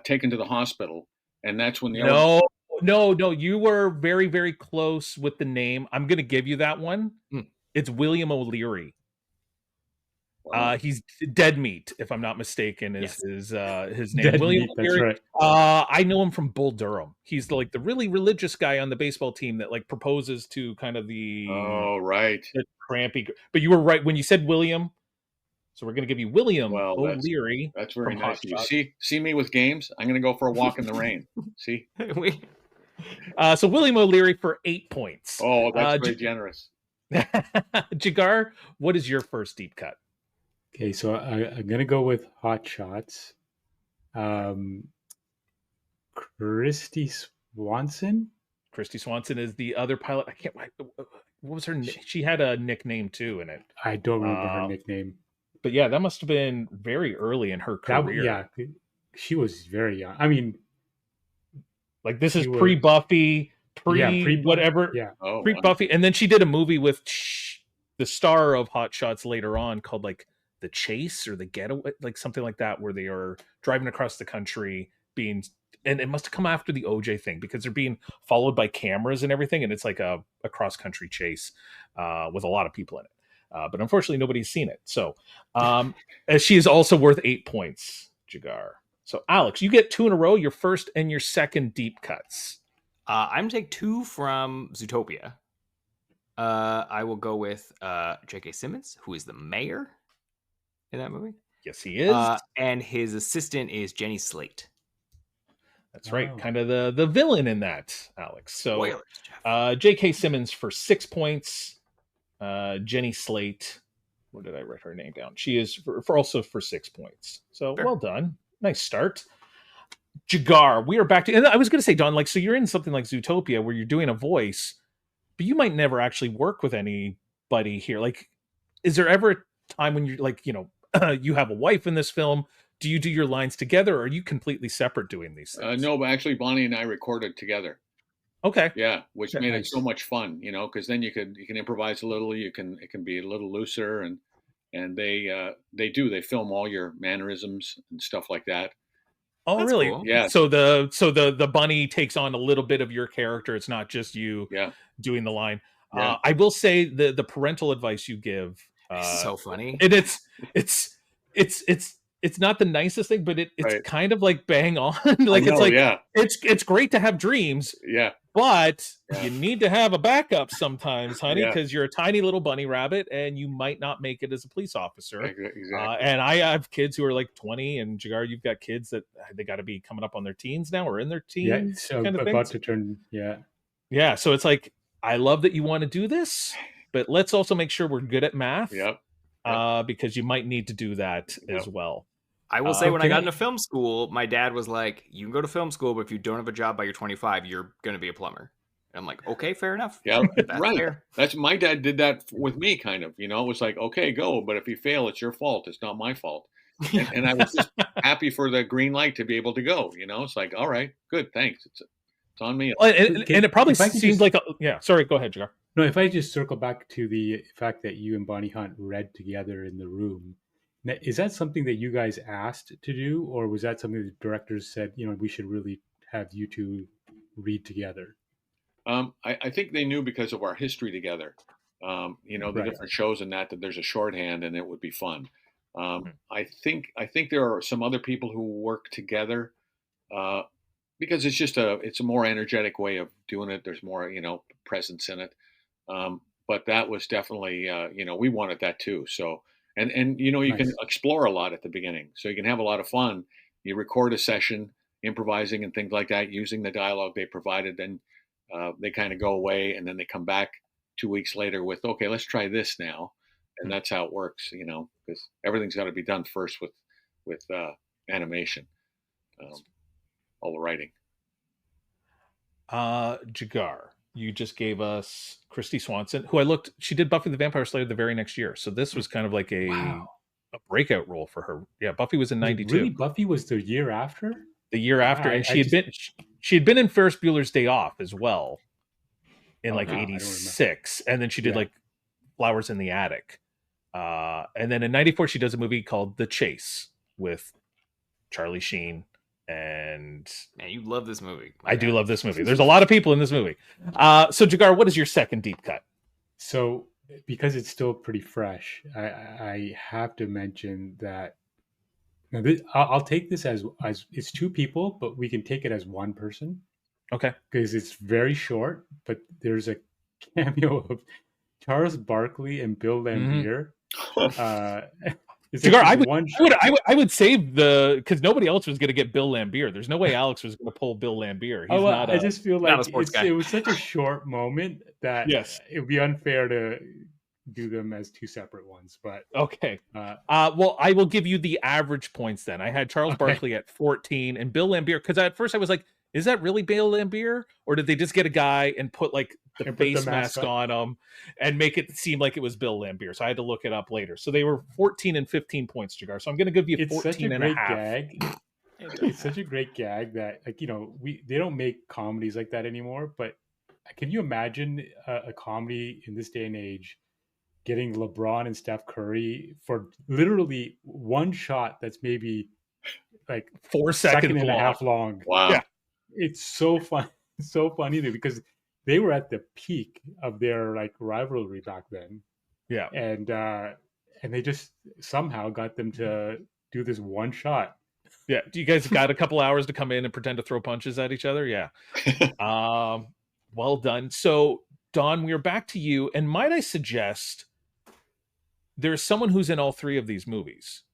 taken to the hospital, and that's when the No. You were very, very close with the name. I'm going to give you that one. It's William O'Leary. Wow. He's Dead Meat, if I'm not mistaken, is his name. Dead William Meat, that's right. I know him from Bull Durham. He's the really religious guy on the baseball team that proposes to kind of the the crampy. But you were right when you said William. So we're going to give you William O'Leary. That's very nice. You see me with games. I'm going to go for a walk in the rain. See. So William O'Leary for 8 points. Oh, that's very generous. Jigar, what is your first deep cut? Okay, so I'm gonna go with Hot Shots. Christy Swanson. Christy Swanson is the other pilot. I can't. What was her? She had a nickname too in it. I don't remember her nickname. But yeah, that must have been very early in her career. She was very young. I mean, this is pre Buffy, pre whatever. Yeah, pre Buffy, and then she did a movie with the star of Hot Shots later on called The Chase or The Getaway, something like that, where they are driving across the country and it must have come after the OJ thing because they're being followed by cameras and everything. And it's like a cross country chase with a lot of people in it. But unfortunately nobody's seen it. So she is also worth 8 points, Jigar. So Alex, you get 2 in a row, your first and your second deep cuts. I'm going to take 2 from Zootopia. I will go with J.K. Simmons, who is the mayor in that movie. Yes, he is. And his assistant is Jenny Slate. That's right. Kind of the villain in that, Alex. So J.K. Simmons for 6 points. Jenny Slate, where did I write her name down? She is also for 6 points. So Well done. Nice start. Jigar, we are back to, and I was going to say, Don, so you're in something like Zootopia where you're doing a voice, but you might never actually work with anybody here. Is there ever a time when you're you have a wife in this film? Do you do your lines together, or are you completely separate doing these things? No, but actually Bonnie and I recorded together. Okay. Yeah, which made it so much fun, because then you can improvise a little, it can be a little looser, and they film all your mannerisms and stuff like that. Oh, that's really? Cool. Yeah. So the bunny takes on a little bit of your character. It's not just you doing the line. Yeah. I will say the parental advice you give. It's so funny. And it's not the nicest thing, but it's kind of bang on. It's great to have dreams. Yeah. But you need to have a backup sometimes, honey, because you're a tiny little bunny rabbit and you might not make it as a police officer. Exactly. And I have kids who are 20, and Jigar, you've got kids that they got to be coming up on their teens now or in their teens. Yeah, so kind of about to turn. Yeah. Yeah. So it's I love that you want to do this, but let's also make sure we're good at math. Yep. Because you might need to do that as well. I will say when I got into film school, my dad was like, you can go to film school, but if you don't have a job by you're 25, you're going to be a plumber. And I'm like, okay, fair enough. Yeah, that's right. Fair. That's my dad did that with me, kind of. It was like, okay, go, but if you fail, it's your fault. It's not my fault. And I was just happy for the green light to be able to go. It's all right, good, thanks. It's on me. And it probably seems Sorry, go ahead, Jigar. No, if I just circle back to the fact that you and Bonnie Hunt read together in the room, is that something that you guys asked to do, or was that something the directors said, we should really have you two read together? I think they knew because of our history together. The Right. different shows and that there's a shorthand and it would be fun. Mhm. I think there are some other people who work together uh, because it's a more energetic way of doing it. There's more presence in it. But that was definitely we wanted that too. So and you can Nice. explore a lot at the beginning, so you can have a lot of fun. You record a session, improvising and things like that, using the dialogue they provided. Then they kind of go away, and then they come back 2 weeks later with, okay, let's try this now, and that's how it works. Because everything's got to be done first with animation, um, all the writing. Jigar, you just gave us Christy Swanson, who she did Buffy the Vampire Slayer the very next year. So this was kind of like Wow. a breakout role for her. Yeah, Buffy was in '92. Really, Buffy was the year after? The year after, and I she had been in Ferris Bueller's Day Off as well in like no, I don't '86, and then she did Yeah. like Flowers in the Attic. And then in '94 she does a movie called The Chase with Charlie Sheen. And Man, you love this movie. I do love this movie. There's a lot of people in this movie. So Jigar, what is your second deep cut? So because it's still pretty fresh, I have to mention that now I'll take this as it's two people, but we can take it as one person Okay. because it's very short. But there's a cameo of Charles Barkley and Bill Lambier. It's Jigar, actually I would save because nobody else was going to get Bill Lambier. There's no way Alex was going to pull Bill Lambier. He's not. I just feel not a like sports guy. it was such a short moment that Yes. it would be unfair to do them as two separate ones. But Okay. Well, I will give you the average points then. I had Charles Okay. Barkley at 14 and Bill Lambier, because at first I was like, is that really Bill Lambier? Or did they just get a guy and put like the face mask on him and make it seem like it was Bill Lambier? So I had to look it up later. So they were 14 and 15 points, Jigar. So I'm going to give you 14 and a half. Gag. It's such a great gag that, like, they don't make comedies like that anymore. But can you imagine a comedy in this day and age getting LeBron and Steph Curry for literally one shot that's maybe like 4 seconds and a half long? Wow. Yeah. It's so fun, so funny there because they were at the peak of their like rivalry back then. Yeah. And they just somehow got them to do this one shot. Yeah. Do you guys got a couple hours to come in and pretend to throw punches at each other? Yeah. Well done. So Don, we're back to you. And might I suggest there's someone who's in all three of these movies.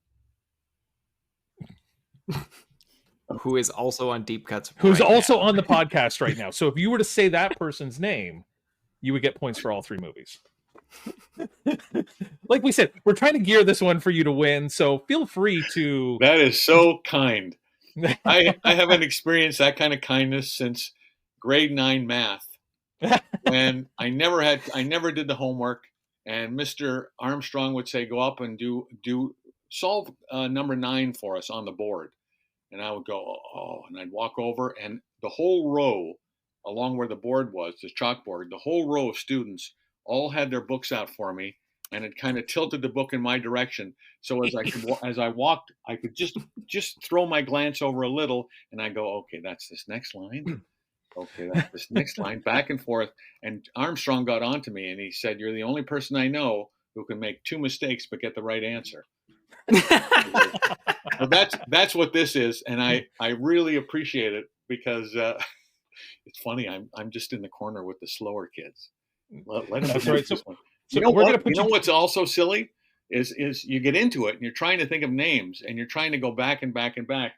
Who is also on Deep Cuts. Who's also on the podcast right now. So if you were to say that person's name, you would get points for all three movies. Like we said, we're trying to gear this one for you to win. So feel free to. That is so kind. I haven't experienced that kind of kindness since grade 9 math, when I never did the homework, and Mr. Armstrong would say, go up and solve number 9 for us on the board. And I would go, oh, and I'd walk over, and the whole row along where the board was, the chalkboard, the whole row of students all had their books out for me, and it kind of tilted the book in my direction. So as I walked, I could just throw my glance over a little, and I go, okay, that's this next line. Okay, that's this next line, back and forth. And Armstrong got onto me, and he said, you're the only person I know who can make 2 mistakes but get the right answer. So that's what this is, and I really appreciate it because it's funny. I'm just in the corner with the slower kids. Let them That's right. this one. So You we're know gonna put what's also silly is you get into it and you're trying to think of names and you're trying to go back and back and back.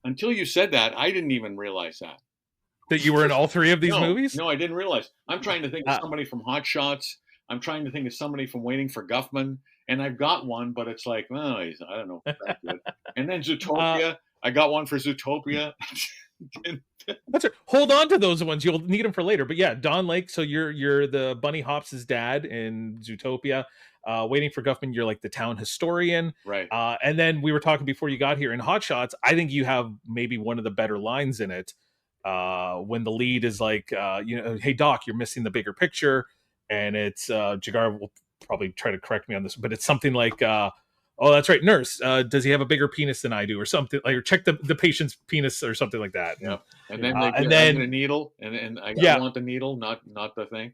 Until you said that, I didn't even realize that you were in all three of these movies. No, I didn't realize. I'm trying to think of somebody from Hot Shots. I'm trying to think of somebody from Waiting for Guffman. And I've got one, but it's like, oh, I don't know if that's good. And then Zootopia. I got one for Zootopia. That's right. Hold on to those ones. You'll need them for later. But yeah, Don Lake. So you're the Bunny Hops' dad in Zootopia. Waiting for Guffman, you're like the town historian. Right. And then we were talking before you got here in Hot Shots. I think you have maybe one of the better lines in it. When the lead is like, hey, Doc, you're missing the bigger picture. and it's Jigar will probably try to correct me on this, but it's something like, "Oh, that's right, nurse. Does he have a bigger penis than I do, or something like, or check the patient's penis, or something like that." Yeah, and Yeah. then And I then get a needle, and I yeah, want the needle, not the thing.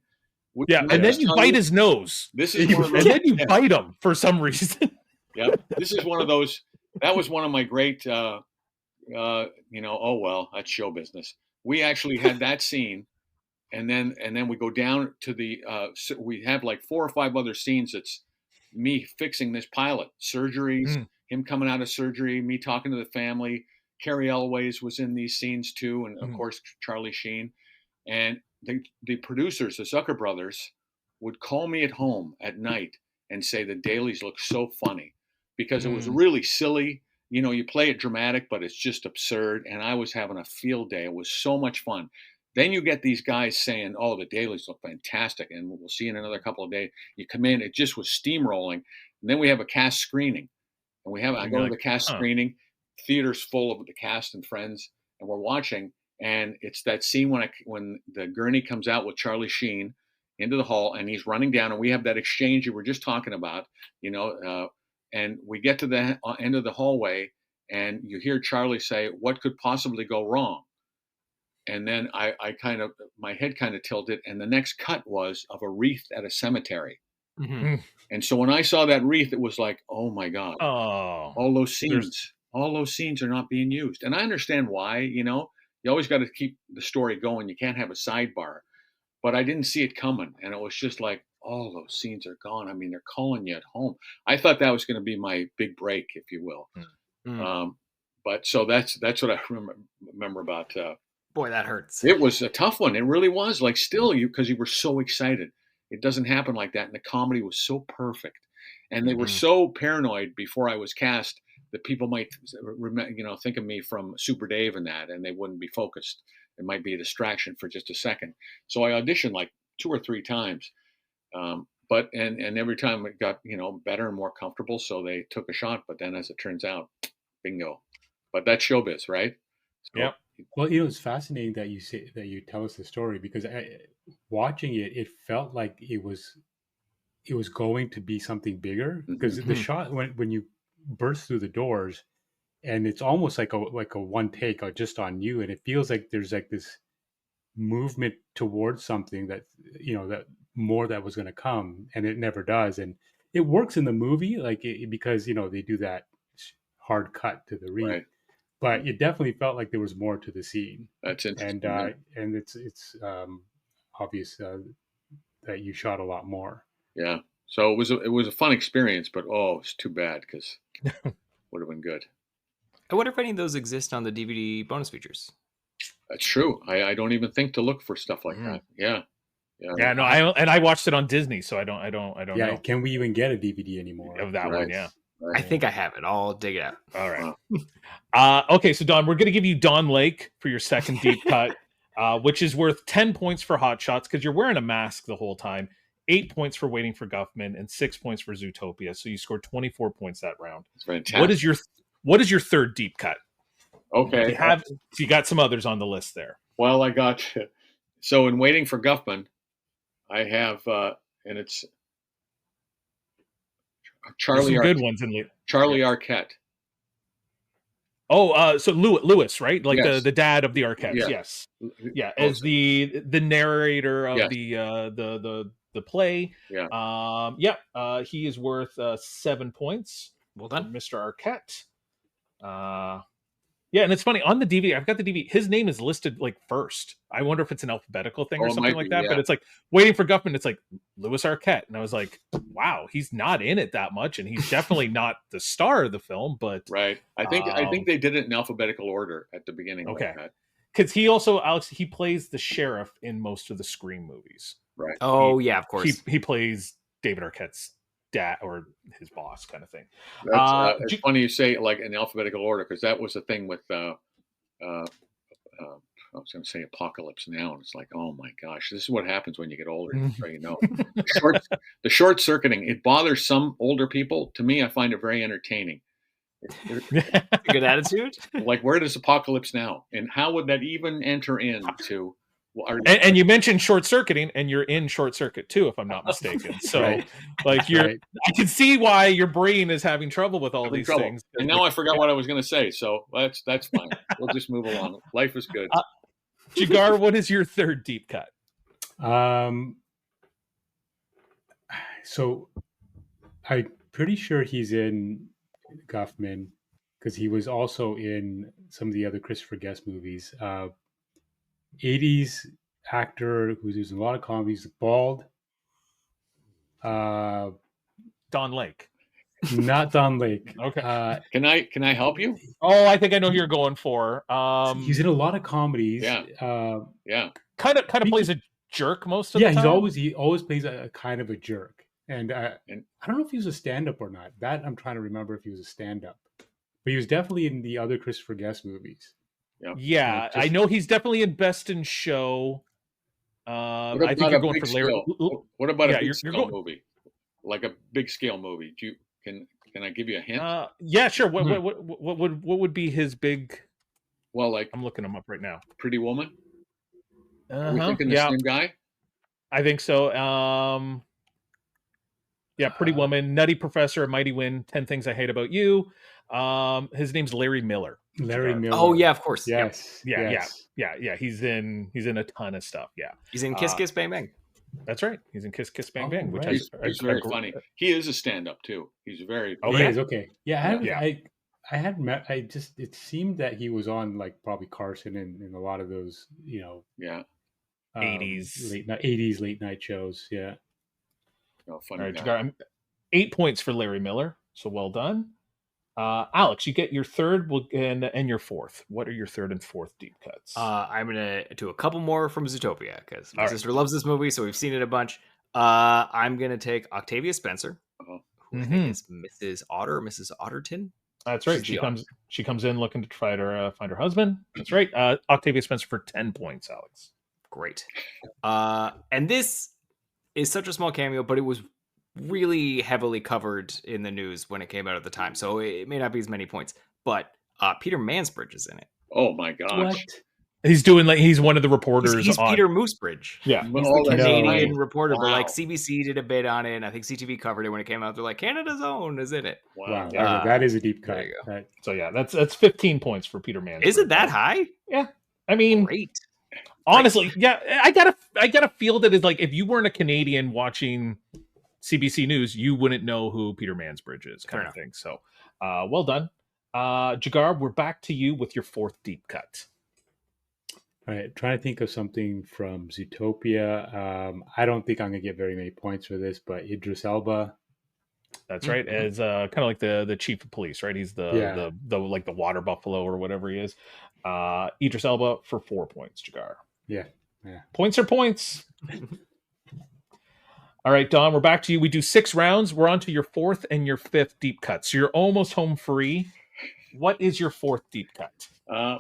yeah, Can I and then just you tell bite you, his nose, this is one of and those. then you Yeah, bite him for some reason. yeah, this is one of those. That was one of my great. Oh well, that's show business. We actually had that scene, and then we go down to the. We have like 4 or 5 other scenes. It's me fixing this pilot, surgeries, Mm, him coming out of surgery, me talking to the family. Carrie Elways was in these scenes too, and of mm, course Charlie Sheen. And the producers, the Zucker brothers, would call me at home at night and say the dailies look so funny because it was mm. really silly. You play it dramatic, but it's just absurd. And I was having a field day. It was so much fun. Then you get these guys saying, "Oh, the dailies look fantastic, and we'll see you in another couple of days." You come in, it just was steamrolling. And then we have a cast screening, and I And go you're to like, the cast huh. screening, theater's full of the cast and friends, and we're watching. And it's that scene when the gurney comes out with Charlie Sheen into the hall, and he's running down, and we have that exchange you were just talking about, and we get to the end of the hallway, and you hear Charlie say, "What could possibly go wrong?" And then I kind of, my head kind of tilted, and the next cut was of a wreath at a cemetery. Mhm. Mm. And so when I saw that wreath, it was like, oh my God, Oh, all those there's scenes are not being used. And I understand why. You always got to keep the story going. You can't have a sidebar, but I didn't see it coming. And it was just like, all those scenes are gone. I mean, they're calling you at home. I thought that was going to be my big break, if you will. Mm. But so that's what I remember about, Boy, that hurts. it was a tough one. It really was. Like, still, because you were so excited. It doesn't happen like that. And the comedy was so perfect. And they were Mhm. so paranoid before I was cast that people might, think of me from Super Dave and that, and they wouldn't be focused. It might be a distraction for just a second. So I auditioned like 2 or 3 times. But and every time it got, better and more comfortable. So they took a shot. But then as it turns out, bingo. But that's showbiz, right? So yep. Well, it's fascinating that you tell us the story because watching it, it felt like it was going to be something bigger because the Mhm. shot when you burst through the doors and it's almost like a one take just on you, and it feels like there's like this movement towards something that more that was going to come, and it never does, and it works in the movie like because they do that hard cut to the wreath, right. but it definitely felt like there was more to the scene, That's and interesting. Yeah. it's obvious that you shot a lot more. Yeah. So it was a fun experience, but oh, it's too bad because would have been good. I wonder if any of those exist on the DVD bonus features. That's true. I don't even think to look for stuff like Mm. that. Yeah. Yeah. Yeah, no, I watched it on Disney, so I don't Yeah, know can we even get a DVD anymore? of that one. Right. Yeah. I Right. think I have it. I'll dig it out. All right. Wow. Okay, so Don, we're gonna give you Don Lake for your second deep cut, which is worth 10 points for Hot Shots because you're wearing a mask the whole time. 8 points for Waiting for Guffman and 6 points for Zootopia. So you scored 24 points that round. It's fantastic. What is your third deep cut? Okay. You got some others on the list there. Well, I got so in Waiting for Guffman, I have and it's There's Charlie some good ones in the Charlie Arquette. so Lewis, right? Like Yes. the dad of the Arquettes. Yeah. Yes. Yeah, Oh, as the narrator of yes. the play. Yeah. He is worth 7 points. Well for done. Mr. Arquette. Yeah, and it's funny on the DVD. I've got the DVD. His name is listed like first. I wonder if it's an alphabetical thing Oh, or it something might like be, that. yeah. But it's like Waiting for Guffman. It's like Louis Arquette, and I was like, wow, he's not in it that much, and he's definitely not the star of the film. But Right. I think they did it in alphabetical order at the beginning. Okay. Like that. because he also Alex he plays the sheriff in most of the Scream movies. Right. Oh, yeah, of course. He plays David Arquette's dad or his boss, kind of thing. That's it's funny you say like in alphabetical order because that was the thing with I was going to say Apocalypse Now, and it's like, oh my gosh, this is what happens when you get older. So you know, the short circuiting, it bothers some older people. To me, I find it very entertaining. Good attitude. Like, where does Apocalypse Now, and how would that even enter into And you mentioned short circuiting, and you're in Short Circuit too, if I'm not mistaken. So, Right. like, I can see why your brain is having trouble with all these things. And now I forgot what I was going to say. So that's fine. We'll just move along. Life is good. Jigar, what is your third deep cut? So I'm pretty sure he's in Guffman because he was also in some of the other Christopher Guest movies. 80s actor who's in a lot of comedies, bald. Don Lake. Not Don Lake. Okay. Can I help you? Oh, I think I know who you're going for. He's in a lot of comedies. Yeah. Kind of plays a jerk most of the time. He always plays a kind of a jerk. And I don't know if he was a stand-up or not. That I'm trying to remember if he was a stand-up. But he was definitely in the other Christopher Guest movies. Yeah, I know he's definitely in Best in Show. I think you're going for Larry. What about a big scale movie? Like a big scale movie? Can I give you a hint? Yeah, sure. What would be his big? Well, like I'm looking him up right now. Pretty Woman. Are we thinking the same guy? I think so. Yeah, Pretty Woman, Nutty Professor, A Mighty Wind, 10 Things I Hate About You. His name's Larry Miller. Larry Miller. Oh yeah, of course. Yes. Yeah. He's in a ton of stuff. Yeah. He's in Kiss Kiss Bang Bang. That's right. He's in Kiss Kiss Bang Bang, which he's very funny. He is a stand-up too. He's very. Oh, he is okay. Yeah, I had met. It seemed that he was on like probably Carson and a lot of those, 80s late night shows. Yeah. Oh, funny. All right, Jigar, 8 points for Larry Miller. So well done. Alex, you get your third and your fourth. What are your third and fourth deep cuts? I'm gonna do a couple more from Zootopia because my sister loves this movie, so we've seen it a bunch. I'm gonna take Octavia Spencer, who I think is Mrs. Otterton. That's right. She comes in looking to try to find her husband. That's right. Octavia Spencer for 10 points, Alex. Great. And this is such a small cameo, but it was really heavily covered in the news when it came out at the time, so it may not be as many points. But Peter Mansbridge is in it. Oh my gosh! What? He's doing he's one of the reporters. He's Peter Moosebridge. Yeah, he's the Canadian reporter. Wow. But like CBC did a bit on it, and I think CTV covered it when it came out. They're like, Canada's Own is in it. Wow, that is a deep cut. Right. So yeah, that's 15 points for Peter Mansbridge. Is it that high? Yeah, I mean, great. Honestly, yeah, I gotta feel that it's like if you weren't a Canadian watching CBC News, you wouldn't know who Peter Mansbridge is, kind of thing. So, well done, Jigar. We're back to you with your fourth deep cut. All right, trying to think of something from Zootopia. I don't think I'm gonna get very many points for this, but Idris Elba. That's right. As kind of like the chief of police, right? He's the like the water buffalo or whatever he is. Idris Elba for 4 points, Jigar. Yeah. Points are points. All right, Don, we're back to you. We do 6 rounds. We're on to your fourth and your fifth deep cut. So you're almost home free. What is your fourth deep cut?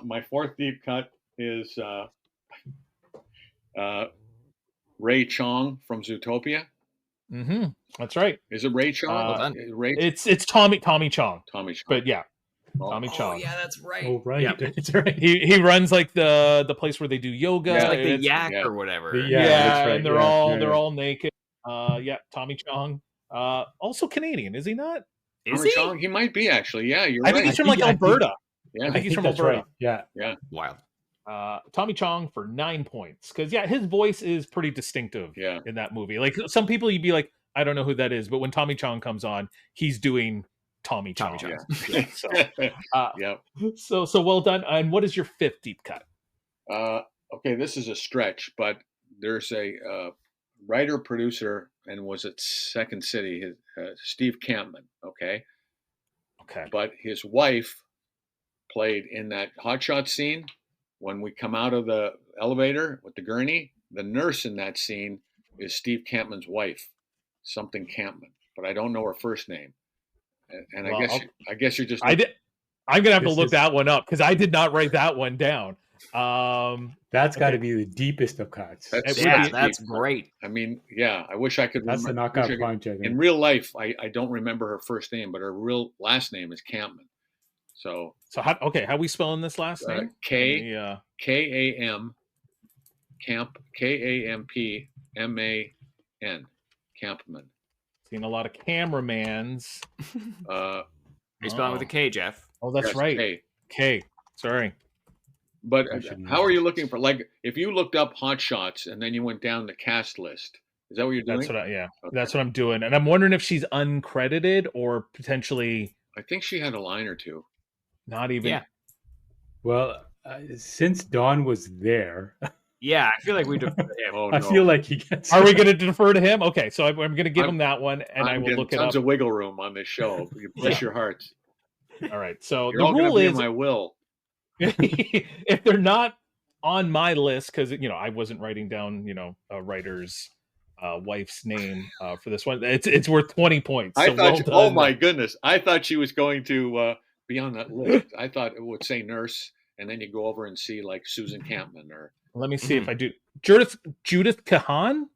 My fourth deep cut is Ray Chong from Zootopia. Mm-hmm. That's right. Is it Ray Chong? It's Tommy Chong. Tommy Chong. But yeah. Tommy Chong. Oh yeah, that's right. Oh right, yep. That's right. He runs like the place where they do yoga, like the yak or whatever. That's right. And they're all naked. Tommy Chong. Also Canadian, is he not? Is he? Chong? He might be actually. Yeah, you're I think he's from Alberta. I think he's from Alberta. Right. Yeah. Wild. Tommy Chong for 9 points because his voice is pretty distinctive. In that movie, like some people you'd be like, I don't know who that is, but when Tommy Chong comes on, he's doing Tommy Chong. Yeah. So well done. And what is your fifth deep cut? Okay, this is a stretch, but there's a writer producer and was at Second City, Steve Campman. Okay. But his wife played in that Hot Shot scene when we come out of the elevator with the gurney. The nurse in that scene is Steve Campman's wife, something Campman, but I don't know her first name. And I guess you're just. I'm gonna have to look that one up because I did not write that one down. That's got to be the deepest of cuts. That's great. I mean, I wish I could. That's the knockout punch. I think. In real life, I don't remember her first name, but her real last name is Campman. So how are we spelling this last name? Kamman. Camp, Kampman, Campman. Seen a lot of cameramans. Uh, Are you spelling with a K, Jeff? Oh, that's yes, right. K. K. Sorry. But I should how know. are you looking for? Like, if you looked up Hot Shots and then you went down the cast list, is that what you're doing? That's what Okay. that's what I'm doing. And I'm wondering if she's uncredited or potentially I think she had a line or two. not even. Yeah. Well, since Don was there, Yeah, I feel like we defer to him. Oh, I no. feel like he gets. Are we going to defer to him? Okay, so I'm going to give him that one, and I I'm will getting look it tons up. of wiggle room on this show. Bless your hearts. All right. So You're the all going to rule be in is, my will. if they're not on my list, because I wasn't writing down a writer's wife's name for this one. It's worth 20 points. I So thought, well oh done. my goodness, I thought she was going to be on that list. I thought it would say nurse, and then you go over and see like Susan Campman or. Let me see if I do. Judith Kahan.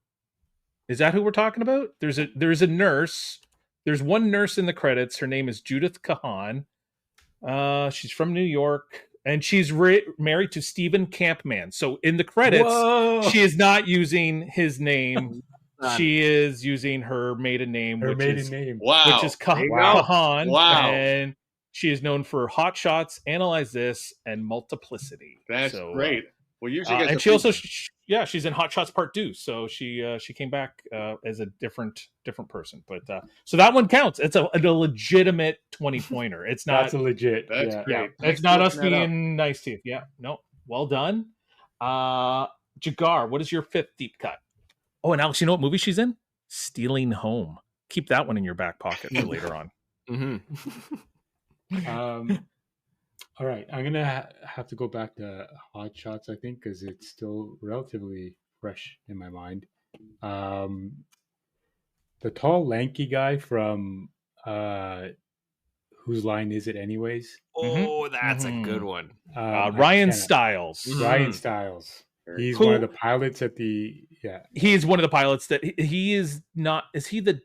Is that who we're talking about? There's a nurse. There's one nurse in the credits. Her name is Judith Kahan. She's from New York, and she's married to Stephen Campman. So in the credits, Whoa. she is not using his name. She is using her maiden name, Her which maiden is name. Wow. which is There you go. Kahan. Wow. And she is known for Hot Shots, Analyze This, and Multiplicity. That's So, great. Well, usually, and she also, she's in Hot Shots Part 2. So she came back as a different person. But so that one counts. It's a legitimate 20-pointer. It's not. That's a legit. That's yeah. great. Yeah, Thanks it's not for us looking that up. being nice to you. Yeah, no, well done. Jigar, what is your fifth deep cut? Oh, and Alex, you know what movie she's in? Stealing Home. Keep that one in your back pocket for later on. All right, I'm gonna have to go back to Hot Shots, I think, because it's still relatively fresh in my mind. The tall, lanky guy from Whose Line Is It Anyways? Oh, that's a good one. Ryan Stiles. Ryan Stiles. He's Who- one of the pilots at the He is one of the pilots that he is not. Is he the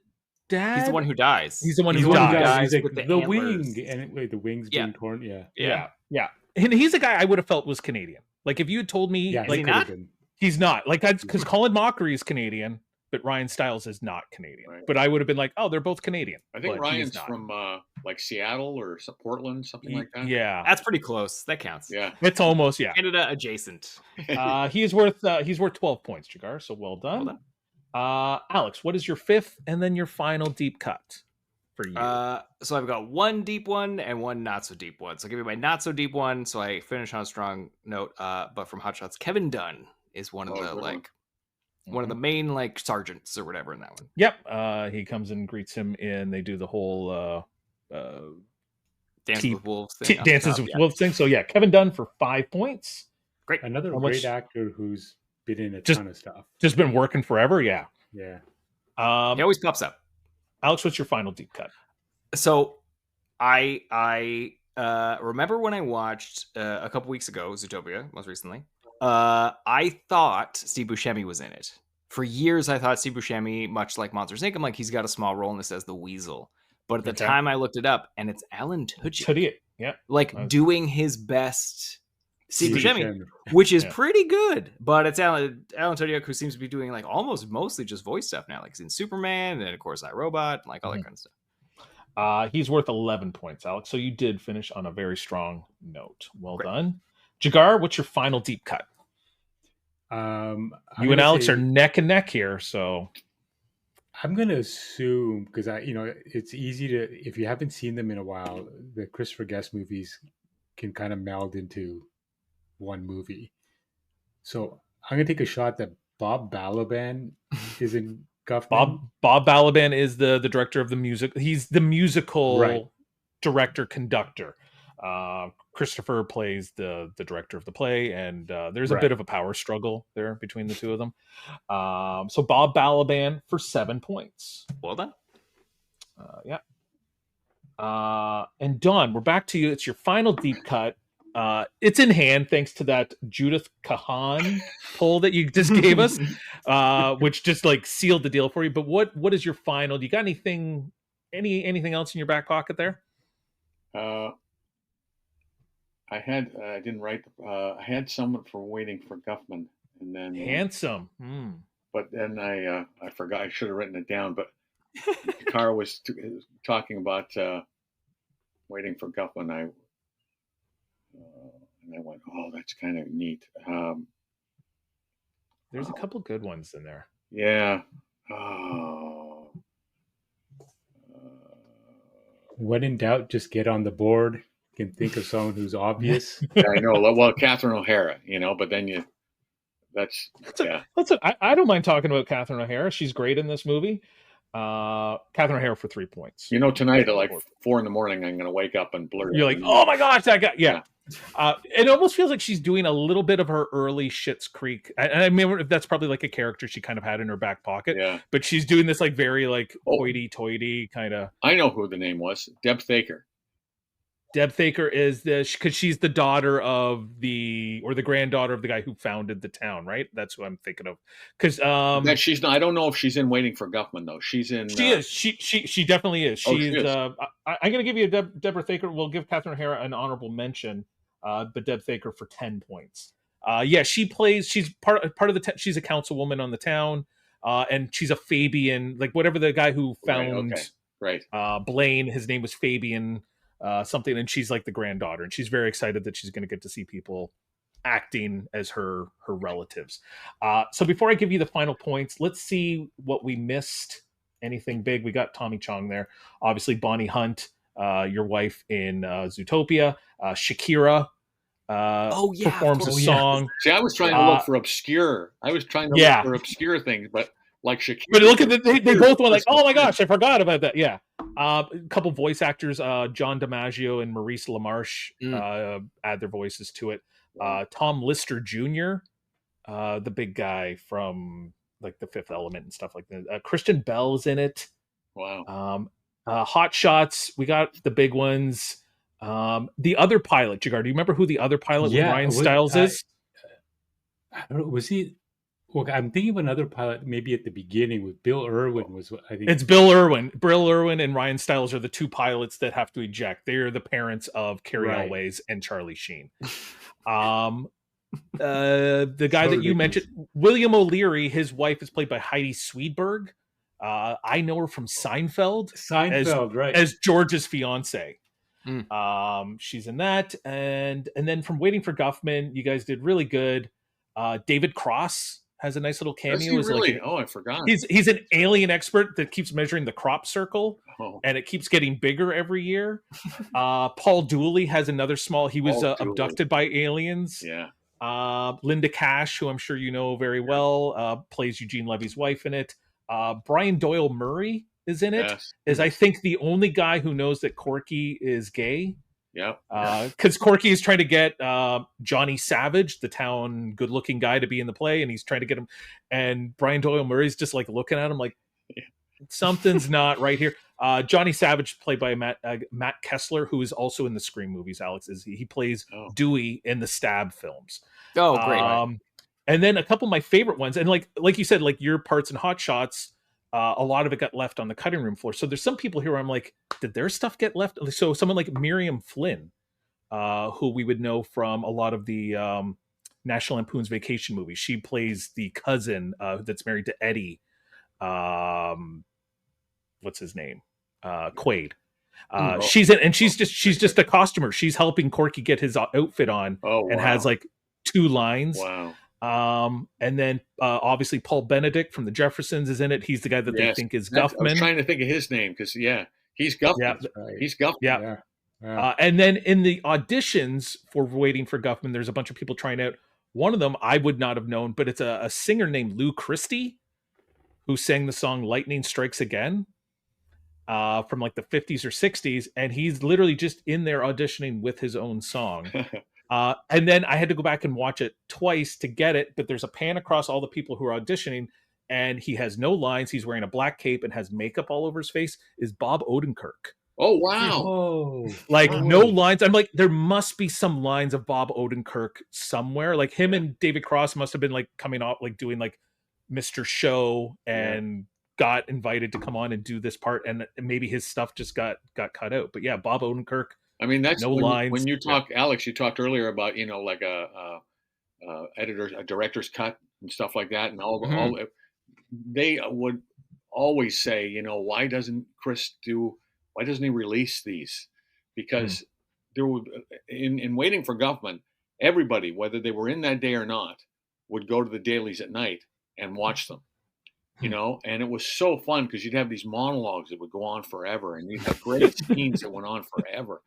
dad? He's the one who dies. He's the one He's who one of the dies. guys. He's like with the, the antlers. wing, and wait, the wings Yeah. being torn. Yeah, Yeah. And he's a guy I would have felt was Canadian. Like if you had told me, yeah. Is like he could have not? been. he's not. Like that's because Colin Mockery is Canadian, but Ryan Stiles is not Canadian. Right. But I would have been like, oh, they're both Canadian. I think but he is Ryan's not. from like Seattle or Portland, something like that. Yeah, That's pretty close. That counts. Yeah. it's almost Canada adjacent. He's worth 12 points, Jigar. So well done. Alex, what is your fifth and then your final deep cut for you? So I've got one deep one and one not so deep one. So I'll give you my not so deep one, so I finish on a strong note. But from Hot Shots, Kevin Dunn is one of the one of the main sergeants or whatever in that one. Yep. He comes and greets him, and they do the whole Dances with Wolves thing. Dances with Wolves thing. So yeah, Kevin Dunn for 5 points. Great. Another great actor who's been in a ton of stuff. Just been working forever. Yeah. Yeah. He always pops up. Alex, what's your final deep cut? So I remember when I watched a couple weeks ago Zootopia, most recently. I thought Steve Buscemi was in it. For years, I thought Steve Buscemi, much like Monsters Inc., I'm like, he's got a small role in this as the Weasel. But at the time, I looked it up, and it's Alan Tudyk. Yeah. Doing his best Steve Buscemi, which is pretty good. But it's Alan Tudyk who seems to be doing mostly just voice stuff now. Like he's in Superman, and of course, iRobot, and all that kind of stuff. He's worth 11 points, Alex. So you did finish on a very strong note. Well done. Jigar, what's your final deep cut? You and Alex are neck and neck here, so I'm gonna assume because it's easy to, if you haven't seen them in a while, the Christopher Guest movies can kind of meld into one movie. So I'm gonna take a shot that Bob Balaban is in Guffman. Bob Balaban is the director of the music. He's the musical director conductor. Christopher plays the director of the play, and there's a bit of a power struggle there between the two of them. So Bob Balaban for 7 points. Well done. Yeah. And Dawn, we're back to you. It's your final deep cut. It's in hand thanks to that Judith Kahan poll that you just gave us, which just sealed the deal for you. But what is your final? Do you got anything else in your back pocket there? I didn't write. I had someone for Waiting for Guffman. And then, Handsome. but then I forgot. I should have written it down. But Jigar was talking about Waiting for Guffman. And I went, oh, that's kind of neat. There's a couple good ones in there. Yeah. Oh. When in doubt, just get on the board. You can think of someone who's obvious. Yeah, I know. Well, Catherine O'Hara, but then I don't mind talking about Catherine O'Hara. She's great in this movie. Catherine O'Hara for 3 points. Tonight at like 4 a.m, I'm going to wake up and blur. You're like, oh my gosh, that guy. Yeah. It almost feels like she's doing a little bit of her early Schitt's Creek. And I remember that's probably like a character she kind of had in her back pocket. Yeah. But she's doing this like very like hoity-toity kind of. I know who the name was. Deb Thaker. Deb Thaker is because she's the daughter of the granddaughter of the guy who founded the town, right? That's who I'm thinking of. Because she's not. I don't know if she's in Waiting for Guffman though. She's in. She is. She definitely is. She is. I'm going to give you Deborah Thaker. We'll give Catherine O'Hara an honorable mention, but Deb Thaker for 10 points. She plays. She's part of the. She's a councilwoman on the town, and she's a Fabian, like whatever the guy who found Blaine. His name was Fabian. Something, and she's like the granddaughter, and she's very excited that she's going to get to see people acting as her relatives. So before I give you the final points, let's see what we missed. Anything big? We got Tommy Chong there, obviously. Bonnie Hunt, your wife in Zootopia. Shakira performs a song. See, I was trying to look for obscure. Look for obscure things, but like Shakira. But look at they both went like, oh my gosh, I forgot about that. Yeah. A couple voice actors, John DiMaggio and Maurice LaMarche, add their voices to it. Tom Lister Jr., the big guy from like The Fifth Element and stuff like that. Christian Bell's in it. Wow. Hot Shots, we got the big ones. The other pilot, Jigar, do you remember who the other pilot with Ryan Stiles is? I don't know. Was he? Well, I'm thinking of another pilot, maybe at the beginning with Bill Irwin. It's Bill Irwin. Bill Irwin and Ryan Stiles are the two pilots that have to eject. They are the parents of Carrie Elways and Charlie Sheen. The guy that you mentioned, William O'Leary, his wife is played by Heidi Swedenborg. I know her from Seinfeld. As George's fiance. She's in that, and then from Waiting for Guffman, you guys did really good. David Cross has a nice little cameo. I forgot. He's an alien expert that keeps measuring the crop circle, and it keeps getting bigger every year. Paul Dooley has another small. He was abducted by aliens. Yeah. Linda Cash, who I'm sure you know very well, plays Eugene Levy's wife in it. Brian Doyle Murray is in it. Yes. Is I think the only guy who knows that Corky is gay. Yeah. Because Corky is trying to get Johnny Savage, the town good-looking guy, to be in the play, and he's trying to get him. And Brian Doyle Murray's just like looking at him like something's not right here. Johnny Savage, played by Matt Kessler, who is also in the Scream movies. Alex he plays Dewey in the Stab films. Oh, great! And then a couple of my favorite ones, and like you said, like your parts in Hot Shots. A lot of it got left on the cutting room floor. So there's some people here where I'm like, did their stuff get left? So someone like Miriam Flynn, who we would know from a lot of the National Lampoon's Vacation movies. She plays the cousin that's married to Eddie. What's his name? Quaid. She's just a costumer. She's helping Corky get his outfit on, and has like 2 lines. Wow. And then obviously Paul Benedict from the Jeffersons is in it. He's the guy that they think is Guffman. I was trying to think of his name because he's Guffman. Yeah. He's Guffman. Yeah. And then in the auditions for Waiting for Guffman, there's a bunch of people trying out. One of them I would not have known, but it's a singer named Lou Christie who sang the song "Lightning Strikes Again" from like the 50s or 60s, and he's literally just in there auditioning with his own song. And then I had to go back and watch it twice to get it, but there's a pan across all the people who are auditioning, and he has no lines. He's wearing a black cape and has makeup all over his face. Is Bob Odenkirk. Oh, wow. No lines. I'm like, there must be some lines of Bob Odenkirk somewhere. Like him and David Cross must have been like coming off, like doing like Mr. Show and got invited to come on and do this part. And maybe his stuff just got cut out. But yeah, Bob Odenkirk. I mean, that's no lines. When you talk, Alex, you talked earlier about, like a director's cut and stuff like that, and all they would always say, you know, why doesn't he release these? Because there would in Waiting for Guffman, everybody, whether they were in that day or not, would go to the dailies at night and watch them. You know, and it was so fun because you'd have these monologues that would go on forever, and you'd have great scenes that went on forever,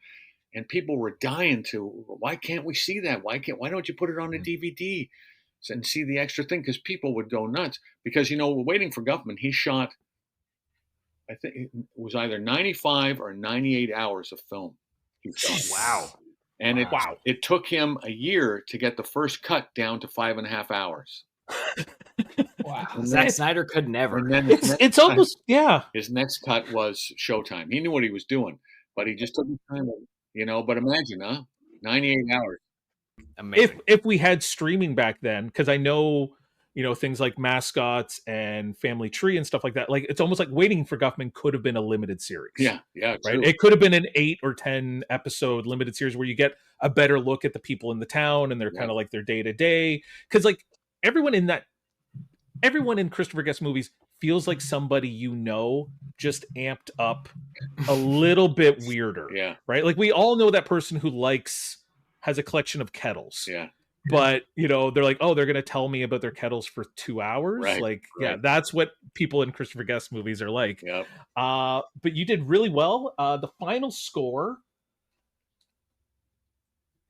and people were dying to. Why can't we see that? Why don't you put it on a DVD and see the extra thing? Because people would go nuts. Because you know, Waiting for Guffman, he shot, I think it was either 95 or 98 hours of film. He shot. Wow. And it took him a year to get the first cut down to 5.5 hours. Wow. Zack Snyder could never. And then it's almost his next cut was Showtime. He knew what he was doing, but he just took his time. You know, but imagine, 98 hours. Amazing. If we had streaming back then, because I know, you know, things like Mascots and Family Tree and stuff like that. Like, it's almost like Waiting for Guffman could have been a limited series. Yeah, right. True. It could have been an 8 or 10 episode limited series where you get a better look at the people in the town and they're kind of like their day to day. Because like everyone in Christopher Guest movies feels like somebody, you know, just amped up a little bit weirder. Yeah. Right. Like we all know that person who has a collection of kettles. Yeah. But, you know, they're like, oh, they're going to tell me about their kettles for 2 hours. Right, like, yeah, that's what people in Christopher Guest movies are like. Yep. But you did really well. The final score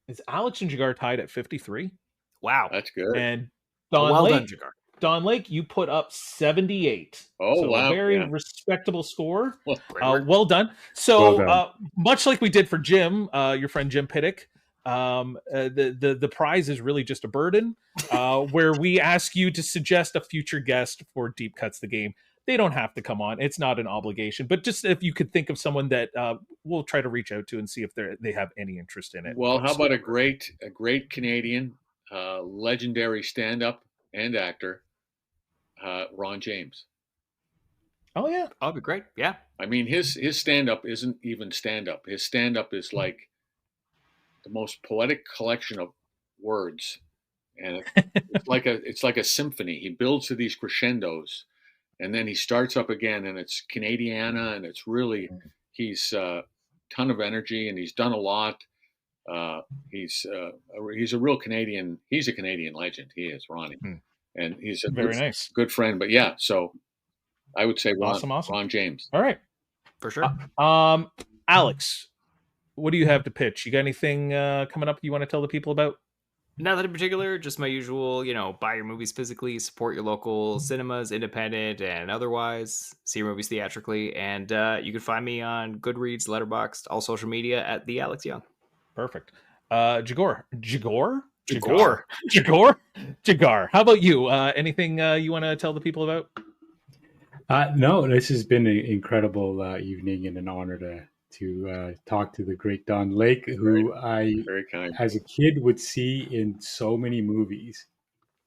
is Alex and Jigar tied at 53. Wow. That's good. And well done, Jigar. Don Lake, you put up 78. Oh, so wow. A very respectable score. Well done. So much like we did for Jim, your friend Jim Pittick, the prize is really just a burden, where we ask you to suggest a future guest for Deep Cuts the Game. They don't have to come on. It's not an obligation, but just if you could think of someone that we'll try to reach out to and see if they have any interest in it. Well, how about a great Canadian, legendary stand-up and actor, Ron James. Oh yeah, that'd be great. Yeah, I mean his stand-up isn't even stand-up. His stand-up is like the most poetic collection of words, and it's like a symphony. He builds to these crescendos, and then he starts up again, and it's Canadiana, and it's really he's a ton of energy, and he's done a lot. He's a real Canadian. He's a Canadian legend. He is Ronnie, and he's a very good friend. But yeah, so I would say awesome. Ron James. All right, for sure. Alex, what do you have to pitch? You got anything coming up you want to tell the people about? Nothing in particular, just my usual, you know, buy your movies physically, support your local cinemas, independent and otherwise, see your movies theatrically, and you can find me on Goodreads, Letterboxd, all social media at the Alex Young. Perfect. Jigar. How about you? Anything you want to tell the people about? No, this has been an incredible evening and an honor to talk to the great Don Lake, who very kind. As a kid, would see in so many movies.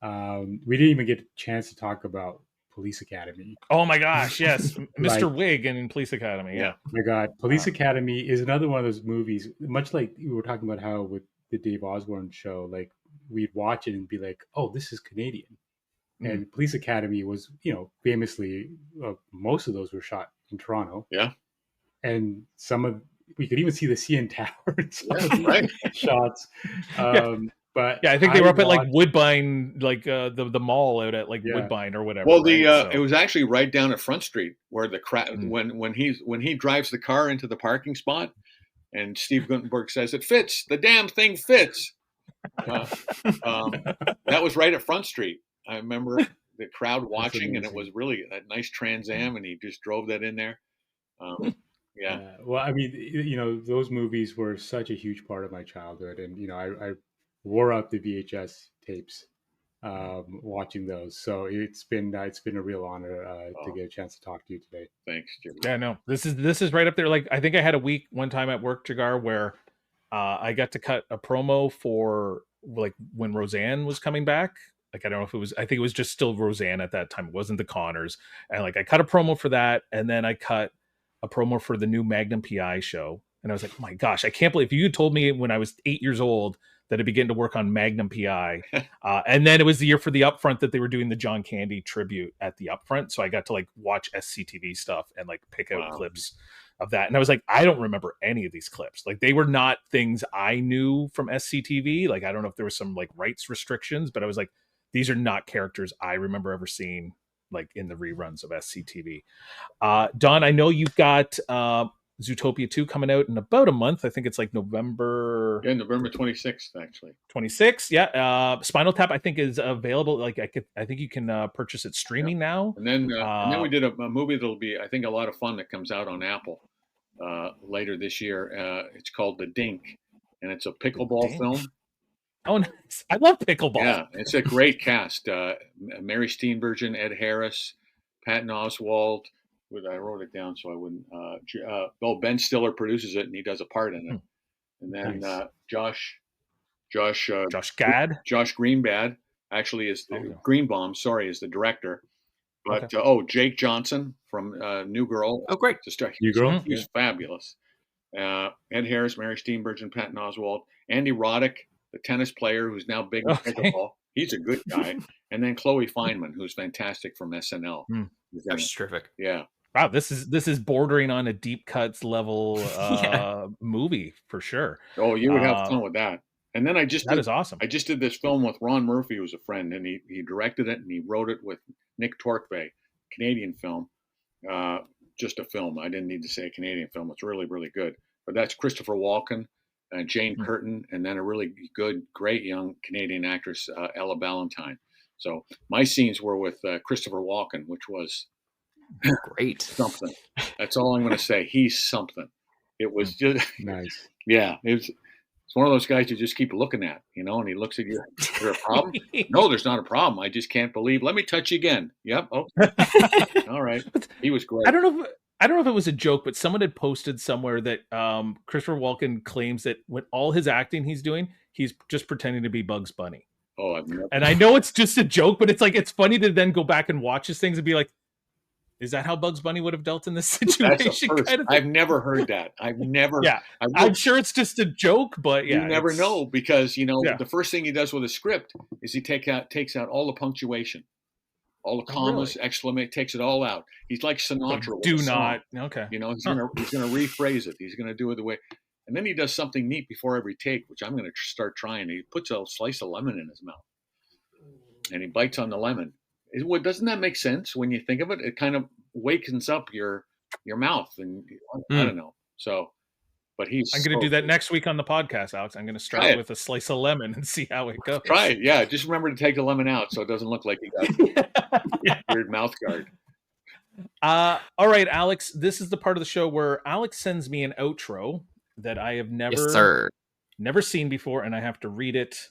We didn't even get a chance to talk about Police Academy. Oh my gosh, yes. Mr. Wig in Police Academy. Yeah. Oh my God. Police Academy is another one of those movies, much like we were talking about how with the Dave Osborne show, like we'd watch it and be like, oh, this is Canadian. And Police Academy was, you know, famously, most of those were shot in Toronto. Yeah. And we could even see the CN Tower right. shots. But yeah, I think they were up at like Woodbine, like the mall out at like Woodbine or whatever. Well, it was actually right down at Front Street where the crowd when he drives the car into the parking spot, and Steve Guttenberg says it fits. The damn thing fits. That was right at Front Street. I remember the crowd watching, and it was really a nice Trans Am, and he just drove that in there. Yeah. Well, I mean, you know, those movies were such a huge part of my childhood, and you know, I wore out the VHS tapes watching those. So it's been a real honor to get a chance to talk to you today. Thanks, Jim. Yeah, no, this is right up there. Like I think I had a week one time at work, Jigar, where I got to cut a promo for like when Roseanne was coming back. Like, I don't know if it was, I think it was just still Roseanne at that time. It wasn't the Connors. And like, I cut a promo for that. And then I cut a promo for the new Magnum PI show. And I was like, oh my gosh, I can't believe if you told me when I was 8 years old that had begun to work on Magnum PI. And then it was the year for the upfront that they were doing the John Candy tribute at the upfront. So I got to like watch SCTV stuff and like pick out clips of that. And I was like, I don't remember any of these clips. Like they were not things I knew from SCTV. Like, I don't know if there was some like rights restrictions, but I was like, these are not characters I remember ever seeing like in the reruns of SCTV. Don, I know you've got Zootopia 2 coming out in about a month. I think it's like November 26th, actually. 26th. Yeah. Spinal Tap, I think, is available. Like I think you can purchase it streaming now. And then we did a movie that'll be, I think, a lot of fun that comes out on Apple later this year. It's called The Dink, and it's a pickleball film. Oh, nice. I love pickleball. Yeah, it's a great cast. Mary Steenburgen, Ed Harris, Patton Oswalt. I wrote it down so I wouldn't. Ben Stiller produces it, and he does a part in it. And then nice. Josh Gad, Josh Greenbad actually is the Greenbaum. Sorry, is the director. But Jake Johnson from New Girl. Oh, great! New Girl. He's fabulous. Ed Harris, Mary Steenburgen, Patton Oswalt, Andy Roddick, the tennis player who's now big in pickleball. He's a good guy. And then Chloe Feynman, who's fantastic from SNL. That's terrific. Yeah. Wow, this is bordering on a deep cuts level movie for sure. Oh, you would have fun with that. And then that is awesome. I just did this film with Ron Murphy, who's a friend, and he directed it and he wrote it with Nick Torquay, Canadian film. Just a film. I didn't need to say a Canadian film. It's really, really good. But that's Christopher Walken and Jane Curtin, and then a really good, great young Canadian actress, Ella Ballantyne. So my scenes were with Christopher Walken, which was great. Something. That's all I'm going to say. He's something. It was just nice. Yeah, it's one of those guys you just keep looking at, and he looks at you. Is there a problem? No, there's not a problem. I just can't believe. Let me touch you again. Yep. Oh, all right. He was great. I don't know if it was a joke, but someone had posted somewhere that Christopher Walken claims that when all his acting he's doing, he's just pretending to be Bugs Bunny. Oh, and I know it's just a joke, but it's like it's funny to then go back and watch his things and be like, is that how Bugs Bunny would have dealt in this situation? Kind of I've never heard that. I've never. Yeah, I'm sure it's just a joke, but yeah, you never know because the first thing he does with a script is he takes out all the punctuation, all the commas, exclamation, takes it all out. He's like Sinatra. Do not. Okay. He's gonna rephrase it. He's gonna do it the way, and then he does something neat before every take, which I'm gonna start trying. He puts a slice of lemon in his mouth, and he bites on the lemon. Doesn't that make sense when you think of it? It kind of wakens up your mouth, and I don't know. So, but I'm going to do that next week on the podcast, Alex. I'm going to start with a slice of lemon and see how it goes. Try it, yeah. Just remember to take the lemon out so it doesn't look like you got weird mouth guard. All right, Alex. This is the part of the show where Alex sends me an outro that I have never seen before, and I have to read it.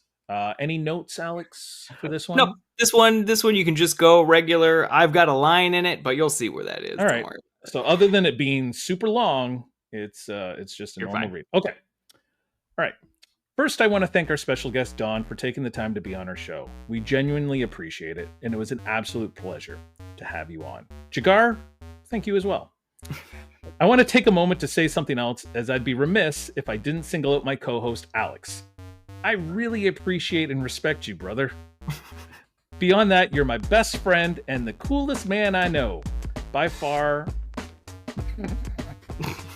Any notes, Alex, for this one? No, this one you can just go regular. I've got a line in it, but you'll see where that is. All right. So other than it being super long, it's just a normal read. Okay. All right. First, I want to thank our special guest, Don, for taking the time to be on our show. We genuinely appreciate it, and it was an absolute pleasure to have you on. Jigar, thank you as well. I want to take a moment to say something else, as I'd be remiss if I didn't single out my co-host, Alex. I really appreciate and respect you, brother. Beyond that, you're my best friend and the coolest man I know. By far.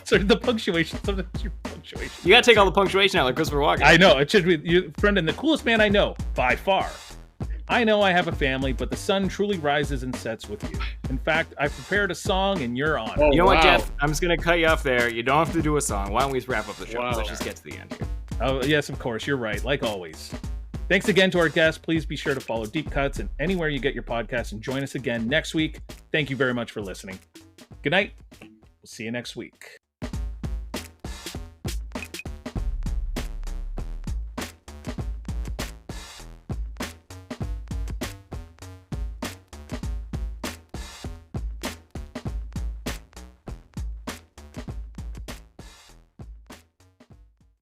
Sorry, the punctuation. Sometimes your punctuation. You gotta take all the punctuation out like Christopher Walken. I know. It should be your friend and the coolest man I know. By far. I know I have a family, but the sun truly rises and sets with you. In fact, I've prepared a song and you're on. You know what, Jeff? I'm just gonna cut you off there. You don't have to do a song. Why don't we just wrap up the show? Let's just get to the end here. Oh, yes, of course. You're right. Like always. Thanks again to our guests. Please be sure to follow Deep Cuts and anywhere you get your podcast and join us again next week. Thank you very much for listening. Good night. We'll see you next week.